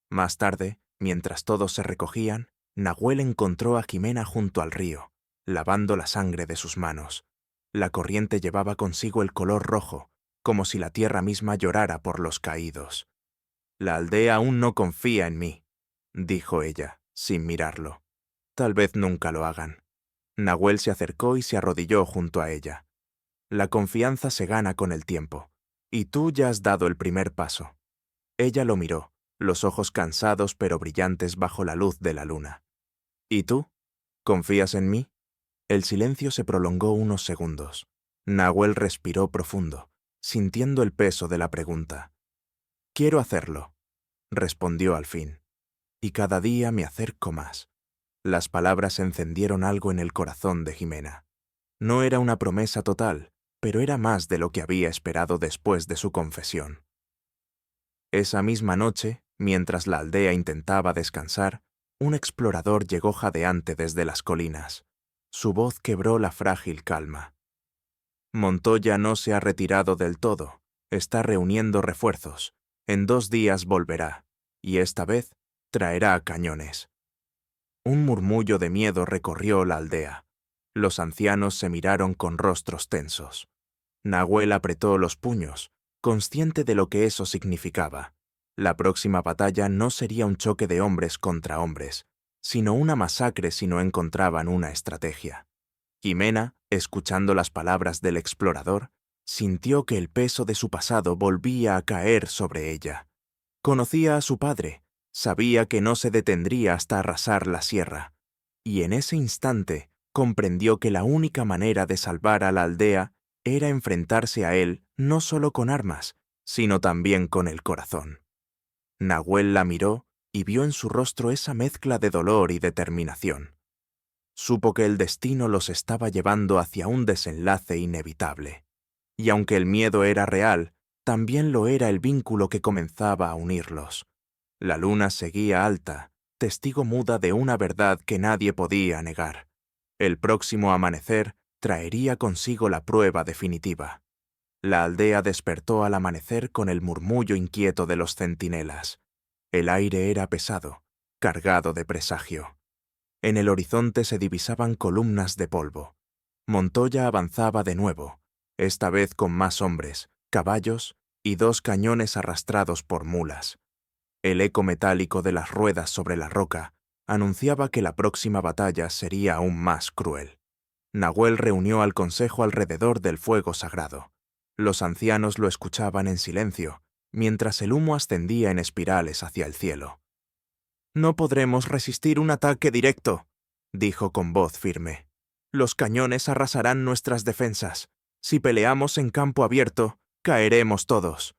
Más tarde, mientras todos se recogían, Nahuel encontró a Jimena junto al río, lavando la sangre de sus manos. La corriente llevaba consigo el color rojo, como si la tierra misma llorara por los caídos. La aldea aún no confía en mí, dijo ella, sin mirarlo. Tal vez nunca lo hagan. Nahuel se acercó y se arrodilló junto a ella. La confianza se gana con el tiempo, y tú ya has dado el primer paso. Ella lo miró, los ojos cansados pero brillantes bajo la luz de la luna. ¿Y tú? ¿Confías en mí? El silencio se prolongó unos segundos. Nahuel respiró profundo, sintiendo el peso de la pregunta. Quiero hacerlo, respondió al fin. Y cada día me acerco más. Las palabras encendieron algo en el corazón de Jimena. No era una promesa total, pero era más de lo que había esperado después de su confesión. Esa misma noche, mientras la aldea intentaba descansar, un explorador llegó jadeante desde las colinas. Su voz quebró la frágil calma. Montoya no se ha retirado del todo, está reuniendo refuerzos. En 2 días volverá, y esta vez traerá cañones. Un murmullo de miedo recorrió la aldea. Los ancianos se miraron con rostros tensos. Nahuel apretó los puños, consciente de lo que eso significaba. La próxima batalla no sería un choque de hombres contra hombres, sino una masacre si no encontraban una estrategia. Jimena, escuchando las palabras del explorador, sintió que el peso de su pasado volvía a caer sobre ella. Conocía a su padre, sabía que no se detendría hasta arrasar la sierra, y en ese instante comprendió que la única manera de salvar a la aldea era enfrentarse a él no solo con armas, sino también con el corazón. Nahuel la miró y vio en su rostro esa mezcla de dolor y determinación. Supo que el destino los estaba llevando hacia un desenlace inevitable. Y aunque el miedo era real, también lo era el vínculo que comenzaba a unirlos. La luna seguía alta, testigo muda de una verdad que nadie podía negar. El próximo amanecer traería consigo la prueba definitiva. La aldea despertó al amanecer con el murmullo inquieto de los centinelas. El aire era pesado, cargado de presagio. En el horizonte se divisaban columnas de polvo. Montoya avanzaba de nuevo, esta vez con más hombres, caballos y 2 cañones arrastrados por mulas. El eco metálico de las ruedas sobre la roca anunciaba que la próxima batalla sería aún más cruel. Nahuel reunió al consejo alrededor del fuego sagrado. Los ancianos lo escuchaban en silencio, mientras el humo ascendía en espirales hacia el cielo. «No podremos resistir un ataque directo», dijo con voz firme. «Los cañones arrasarán nuestras defensas. Si peleamos en campo abierto, caeremos todos».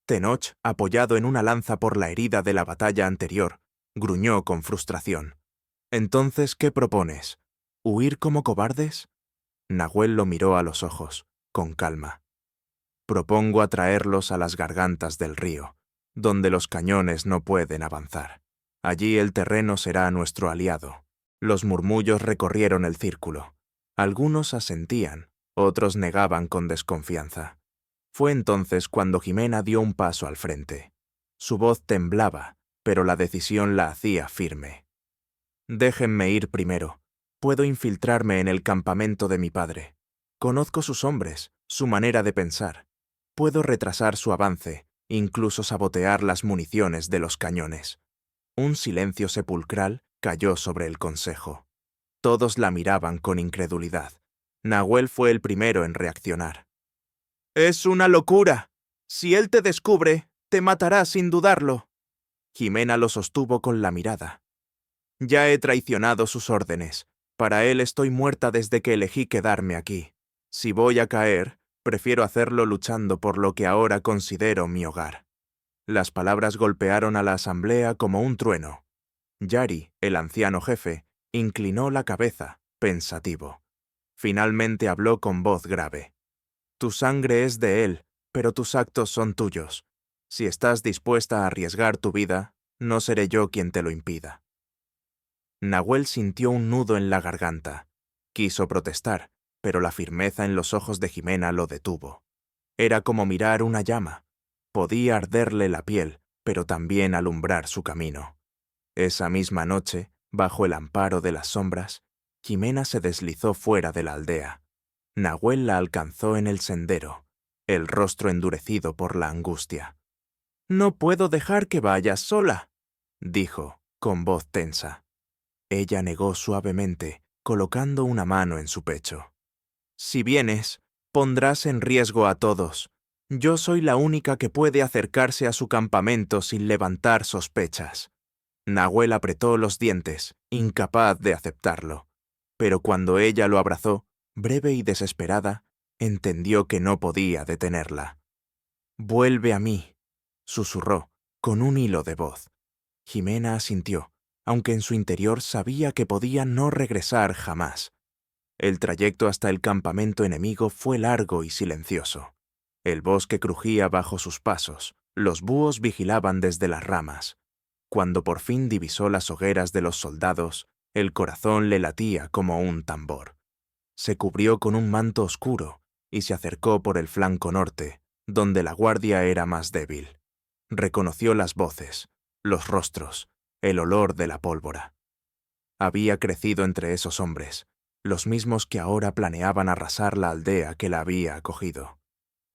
Tenoch, apoyado en una lanza por la herida de la batalla anterior, gruñó con frustración. «Entonces, ¿qué propones? ¿Huir como cobardes?» Nahuel lo miró a los ojos, con calma. «Propongo atraerlos a las gargantas del río, donde los cañones no pueden avanzar. Allí el terreno será nuestro aliado». Los murmullos recorrieron el círculo. Algunos asentían, otros negaban con desconfianza. Fue entonces cuando Jimena dio un paso al frente. Su voz temblaba, pero la decisión la hacía firme. «Déjenme ir primero. Puedo infiltrarme en el campamento de mi padre. Conozco sus hombres, su manera de pensar. Puedo retrasar su avance, incluso sabotear las municiones de los cañones». Un silencio sepulcral cayó sobre el consejo. Todos la miraban con incredulidad. Nahuel fue el primero en reaccionar. «¡Es una locura! Si él te descubre, te matará sin dudarlo». Jimena lo sostuvo con la mirada. «Ya he traicionado sus órdenes. Para él estoy muerta desde que elegí quedarme aquí. Si voy a caer, prefiero hacerlo luchando por lo que ahora considero mi hogar». Las palabras golpearon a la asamblea como un trueno. Yari, el anciano jefe, inclinó la cabeza, pensativo. Finalmente habló con voz grave. «Tu sangre es de él, pero tus actos son tuyos. Si estás dispuesta a arriesgar tu vida, no seré yo quien te lo impida». Nahuel sintió un nudo en la garganta. Quiso protestar, pero la firmeza en los ojos de Jimena lo detuvo. Era como mirar una llama. Podía arderle la piel, pero también alumbrar su camino. Esa misma noche, bajo el amparo de las sombras, Jimena se deslizó fuera de la aldea. Nahuel la alcanzó en el sendero, el rostro endurecido por la angustia. «No puedo dejar que vayas sola», dijo, con voz tensa. Ella negó suavemente, colocando una mano en su pecho. «Si vienes, pondrás en riesgo a todos. Yo soy la única que puede acercarse a su campamento sin levantar sospechas». Nahuel apretó los dientes, incapaz de aceptarlo. Pero cuando ella lo abrazó, breve y desesperada, entendió que no podía detenerla. «Vuelve a mí», susurró, con un hilo de voz. Jimena asintió, aunque en su interior sabía que podía no regresar jamás. El trayecto hasta el campamento enemigo fue largo y silencioso. El bosque crujía bajo sus pasos, los búhos vigilaban desde las ramas. Cuando por fin divisó las hogueras de los soldados, el corazón le latía como un tambor. Se cubrió con un manto oscuro y se acercó por el flanco norte, donde la guardia era más débil. Reconoció las voces, los rostros, el olor de la pólvora. Había crecido entre esos hombres, los mismos que ahora planeaban arrasar la aldea que la había acogido.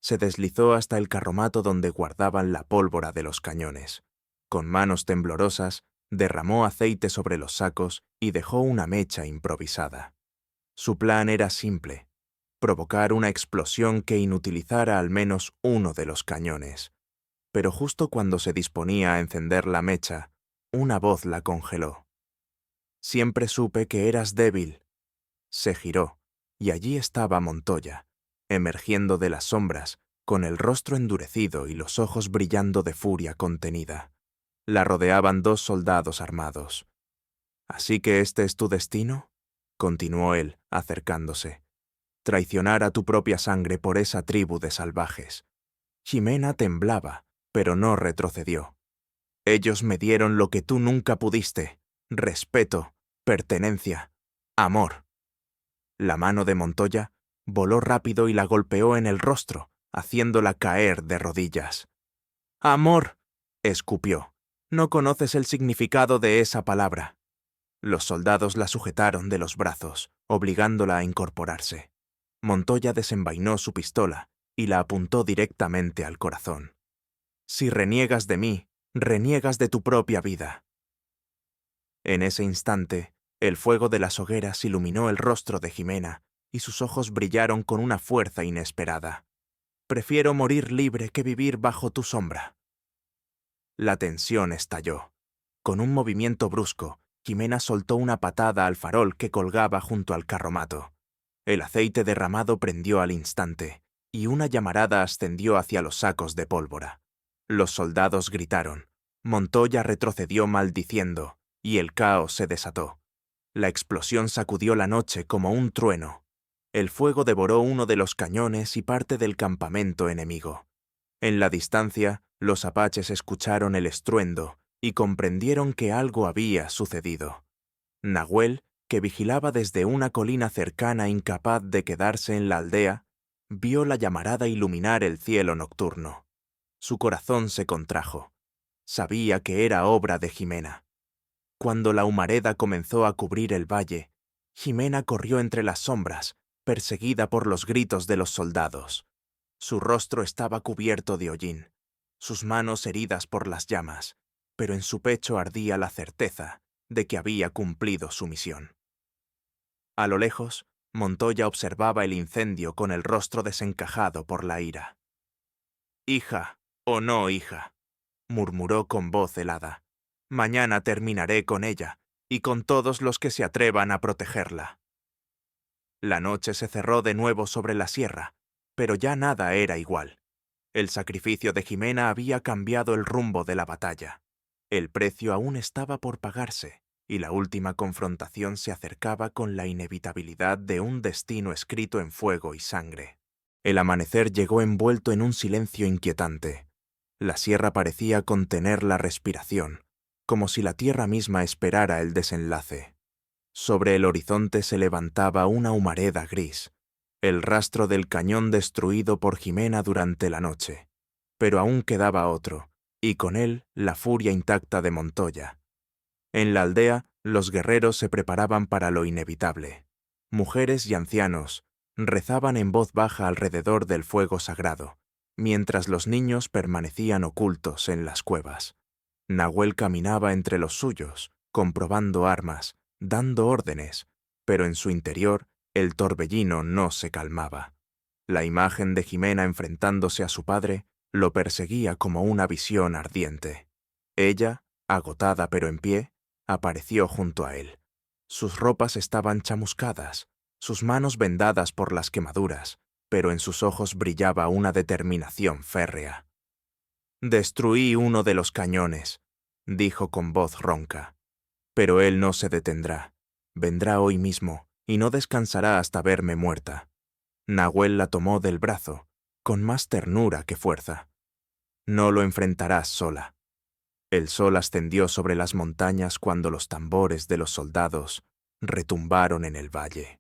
Se deslizó hasta el carromato donde guardaban la pólvora de los cañones. Con manos temblorosas, derramó aceite sobre los sacos y dejó una mecha improvisada. Su plan era simple: provocar una explosión que inutilizara al menos uno de los cañones. Pero justo cuando se disponía a encender la mecha, una voz la congeló. «Siempre supe que eras débil». Se giró, y allí estaba Montoya, emergiendo de las sombras, con el rostro endurecido y los ojos brillando de furia contenida. La rodeaban 2 soldados armados. «¿Así que este es tu destino?», continuó él, acercándose. «Traicionar a tu propia sangre por esa tribu de salvajes». Jimena temblaba, pero no retrocedió. «Ellos me dieron lo que tú nunca pudiste: respeto, pertenencia, amor». La mano de Montoya voló rápido y la golpeó en el rostro, haciéndola caer de rodillas. «Amor», escupió. «No conoces el significado de esa palabra». Los soldados la sujetaron de los brazos, obligándola a incorporarse. Montoya desenvainó su pistola y la apuntó directamente al corazón. «Si reniegas de mí, reniegas de tu propia vida». En ese instante, el fuego de las hogueras iluminó el rostro de Jimena y sus ojos brillaron con una fuerza inesperada. «Prefiero morir libre que vivir bajo tu sombra». La tensión estalló. Con un movimiento brusco, Jimena soltó una patada al farol que colgaba junto al carromato. El aceite derramado prendió al instante, y una llamarada ascendió hacia los sacos de pólvora. Los soldados gritaron. Montoya retrocedió maldiciendo, y el caos se desató. La explosión sacudió la noche como un trueno. El fuego devoró uno de los cañones y parte del campamento enemigo. En la distancia, los apaches escucharon el estruendo y comprendieron que algo había sucedido. Nahuel, que vigilaba desde una colina cercana incapaz de quedarse en la aldea, vio la llamarada iluminar el cielo nocturno. Su corazón se contrajo. Sabía que era obra de Jimena. Cuando la humareda comenzó a cubrir el valle, Jimena corrió entre las sombras, perseguida por los gritos de los soldados. Su rostro estaba cubierto de hollín, sus manos heridas por las llamas, pero en su pecho ardía la certeza de que había cumplido su misión. A lo lejos, Montoya observaba el incendio con el rostro desencajado por la ira. «Hija, o no hija», murmuró con voz helada, «mañana terminaré con ella y con todos los que se atrevan a protegerla». La noche se cerró de nuevo sobre la sierra, pero ya nada era igual. El sacrificio de Jimena había cambiado el rumbo de la batalla. El precio aún estaba por pagarse, y la última confrontación se acercaba con la inevitabilidad de un destino escrito en fuego y sangre. El amanecer llegó envuelto en un silencio inquietante. La sierra parecía contener la respiración, como si la tierra misma esperara el desenlace. Sobre el horizonte se levantaba una humareda gris, el rastro del cañón destruido por Jimena durante la noche. Pero aún quedaba otro, y con él la furia intacta de Montoya. En la aldea, los guerreros se preparaban para lo inevitable. Mujeres y ancianos rezaban en voz baja alrededor del fuego sagrado, mientras los niños permanecían ocultos en las cuevas. Nahuel caminaba entre los suyos, comprobando armas, dando órdenes, pero en su interior el torbellino no se calmaba. La imagen de Jimena enfrentándose a su padre lo perseguía como una visión ardiente. Ella, agotada pero en pie, apareció junto a él. Sus ropas estaban chamuscadas, sus manos vendadas por las quemaduras, pero en sus ojos brillaba una determinación férrea. «Destruí uno de los cañones», dijo con voz ronca. «Pero él no se detendrá. Vendrá hoy mismo y no descansará hasta verme muerta». Nahuel la tomó del brazo, con más ternura que fuerza. «No lo enfrentarás sola». El sol ascendió sobre las montañas cuando los tambores de los soldados retumbaron en el valle.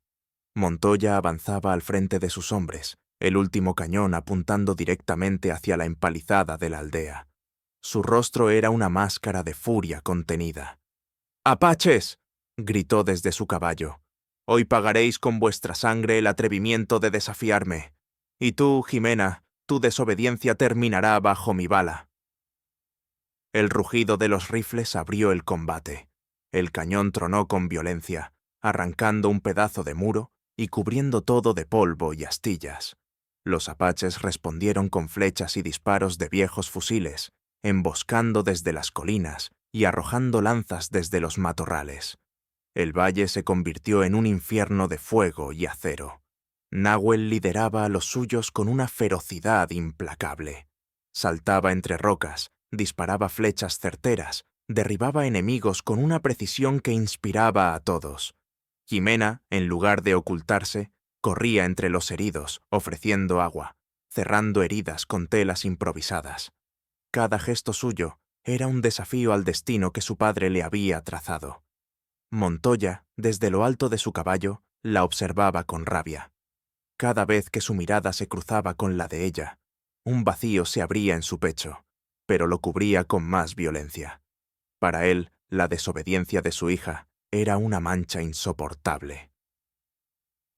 Montoya avanzaba al frente de sus hombres, el último cañón apuntando directamente hacia la empalizada de la aldea. Su rostro era una máscara de furia contenida. «¡Apaches!», gritó desde su caballo. «Hoy pagaréis con vuestra sangre el atrevimiento de desafiarme. Y tú, Jimena, tu desobediencia terminará bajo mi bala». El rugido de los rifles abrió el combate. El cañón tronó con violencia, arrancando un pedazo de muro y cubriendo todo de polvo y astillas. Los apaches respondieron con flechas y disparos de viejos fusiles, emboscando desde las colinas y arrojando lanzas desde los matorrales. El valle se convirtió en un infierno de fuego y acero. Nahuel lideraba a los suyos con una ferocidad implacable. Saltaba entre rocas, disparaba flechas certeras, derribaba enemigos con una precisión que inspiraba a todos. Jimena, en lugar de ocultarse, corría entre los heridos, ofreciendo agua, cerrando heridas con telas improvisadas. Cada gesto suyo era un desafío al destino que su padre le había trazado. Montoya, desde lo alto de su caballo, la observaba con rabia. Cada vez que su mirada se cruzaba con la de ella, un vacío se abría en su pecho, pero lo cubría con más violencia. Para él, la desobediencia de su hija era una mancha insoportable.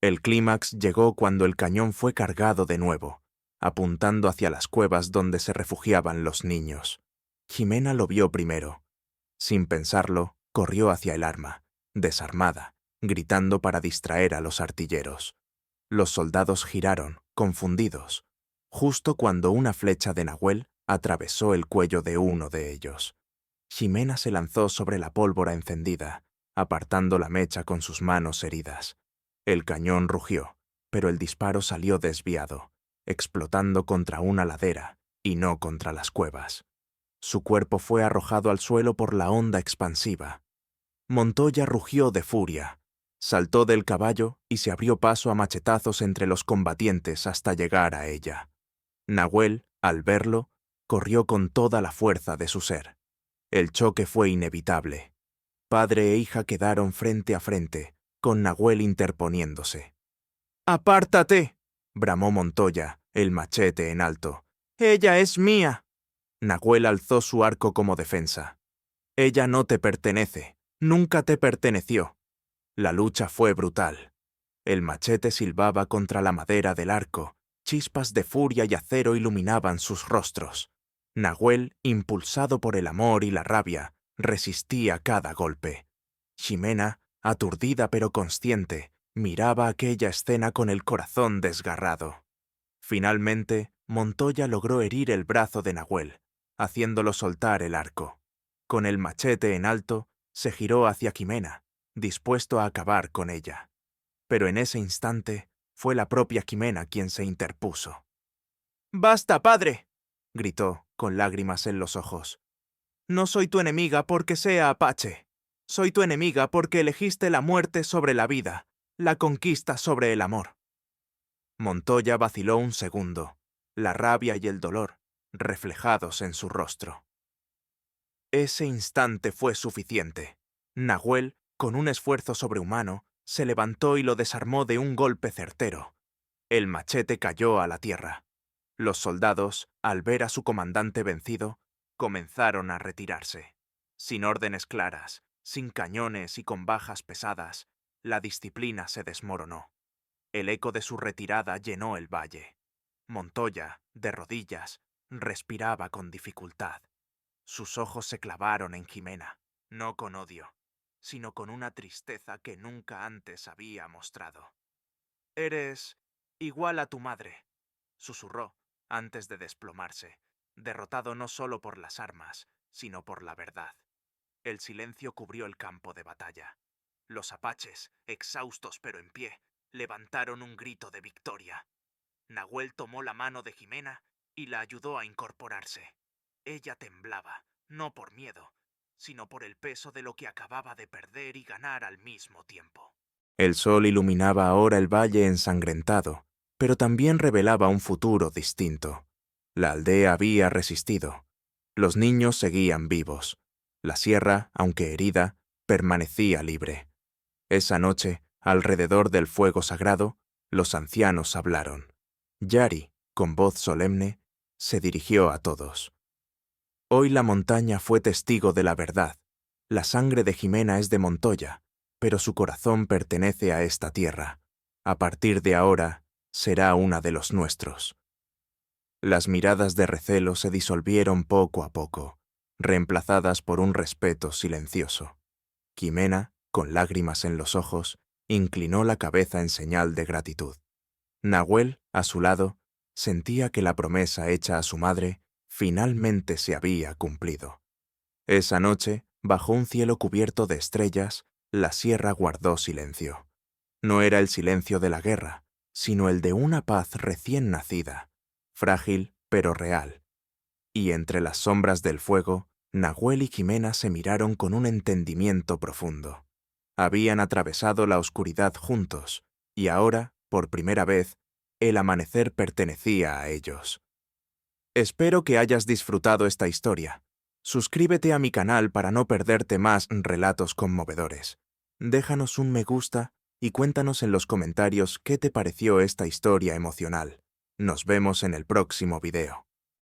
El clímax llegó cuando el cañón fue cargado de nuevo, apuntando hacia las cuevas donde se refugiaban los niños. Jimena lo vio primero. Sin pensarlo, corrió hacia el arma, desarmada, gritando para distraer a los artilleros. Los soldados giraron, confundidos, justo cuando una flecha de Nahuel atravesó el cuello de uno de ellos. Jimena se lanzó sobre la pólvora encendida, apartando la mecha con sus manos heridas. El cañón rugió, pero el disparo salió desviado, explotando contra una ladera y no contra las cuevas. Su cuerpo fue arrojado al suelo por la onda expansiva. Montoya rugió de furia, saltó del caballo y se abrió paso a machetazos entre los combatientes hasta llegar a ella. Nahuel, al verlo, corrió con toda la fuerza de su ser. El choque fue inevitable. Padre e hija quedaron frente a frente, con Nahuel interponiéndose. «¡Apártate!», bramó Montoya, el machete en alto. «¡Ella es mía!». Nahuel alzó su arco como defensa. «Ella no te pertenece, nunca te perteneció». La lucha fue brutal. El machete silbaba contra la madera del arco, chispas de furia y acero iluminaban sus rostros. Nahuel, impulsado por el amor y la rabia, resistía cada golpe. Ximena, aturdida pero consciente, miraba aquella escena con el corazón desgarrado. Finalmente, Montoya logró herir el brazo de Nahuel, haciéndolo soltar el arco. Con el machete en alto, se giró hacia Ximena, dispuesto a acabar con ella. Pero en ese instante, fue la propia Ximena quien se interpuso. «¡Basta, padre!», gritó, con lágrimas en los ojos. «No soy tu enemiga porque sea apache. Soy tu enemiga porque elegiste la muerte sobre la vida, la conquista sobre el amor». Montoya vaciló un segundo, la rabia y el dolor reflejados en su rostro. Ese instante fue suficiente. Nahuel, con un esfuerzo sobrehumano, se levantó y lo desarmó de un golpe certero. El machete cayó a la tierra. Los soldados, al ver a su comandante vencido, comenzaron a retirarse. Sin órdenes claras, sin cañones y con bajas pesadas, la disciplina se desmoronó. El eco de su retirada llenó el valle. Montoya, de rodillas, respiraba con dificultad. Sus ojos se clavaron en Ximena, no con odio, sino con una tristeza que nunca antes había mostrado. «Eres igual a tu madre», susurró antes de desplomarse, derrotado no solo por las armas, sino por la verdad. El silencio cubrió el campo de batalla. Los apaches, exhaustos pero en pie, levantaron un grito de victoria. Nahuel tomó la mano de Ximena y la ayudó a incorporarse. Ella temblaba, no por miedo, sino por el peso de lo que acababa de perder y ganar al mismo tiempo. El sol iluminaba ahora el valle ensangrentado, pero también revelaba un futuro distinto. La aldea había resistido. Los niños seguían vivos. La sierra, aunque herida, permanecía libre. Esa noche, alrededor del fuego sagrado, los ancianos hablaron. Yari, con voz solemne, se dirigió a todos. «Hoy la montaña fue testigo de la verdad. La sangre de Ximena es de Montoya, pero su corazón pertenece a esta tierra. A partir de ahora, será una de los nuestros». Las miradas de recelo se disolvieron poco a poco, reemplazadas por un respeto silencioso. Ximena, con lágrimas en los ojos, inclinó la cabeza en señal de gratitud. Nahuel, a su lado, sentía que la promesa hecha a su madre finalmente se había cumplido. Esa noche, bajo un cielo cubierto de estrellas, la sierra guardó silencio. No era el silencio de la guerra, sino el de una paz recién nacida, frágil pero real. Y entre las sombras del fuego, Nahuel y Ximena se miraron con un entendimiento profundo. Habían atravesado la oscuridad juntos, y ahora, por primera vez, el amanecer pertenecía a ellos. Espero que hayas disfrutado esta historia. Suscríbete a mi canal para no perderte más relatos conmovedores. Déjanos un me gusta y cuéntanos en los comentarios qué te pareció esta historia emocional. Nos vemos en el próximo video.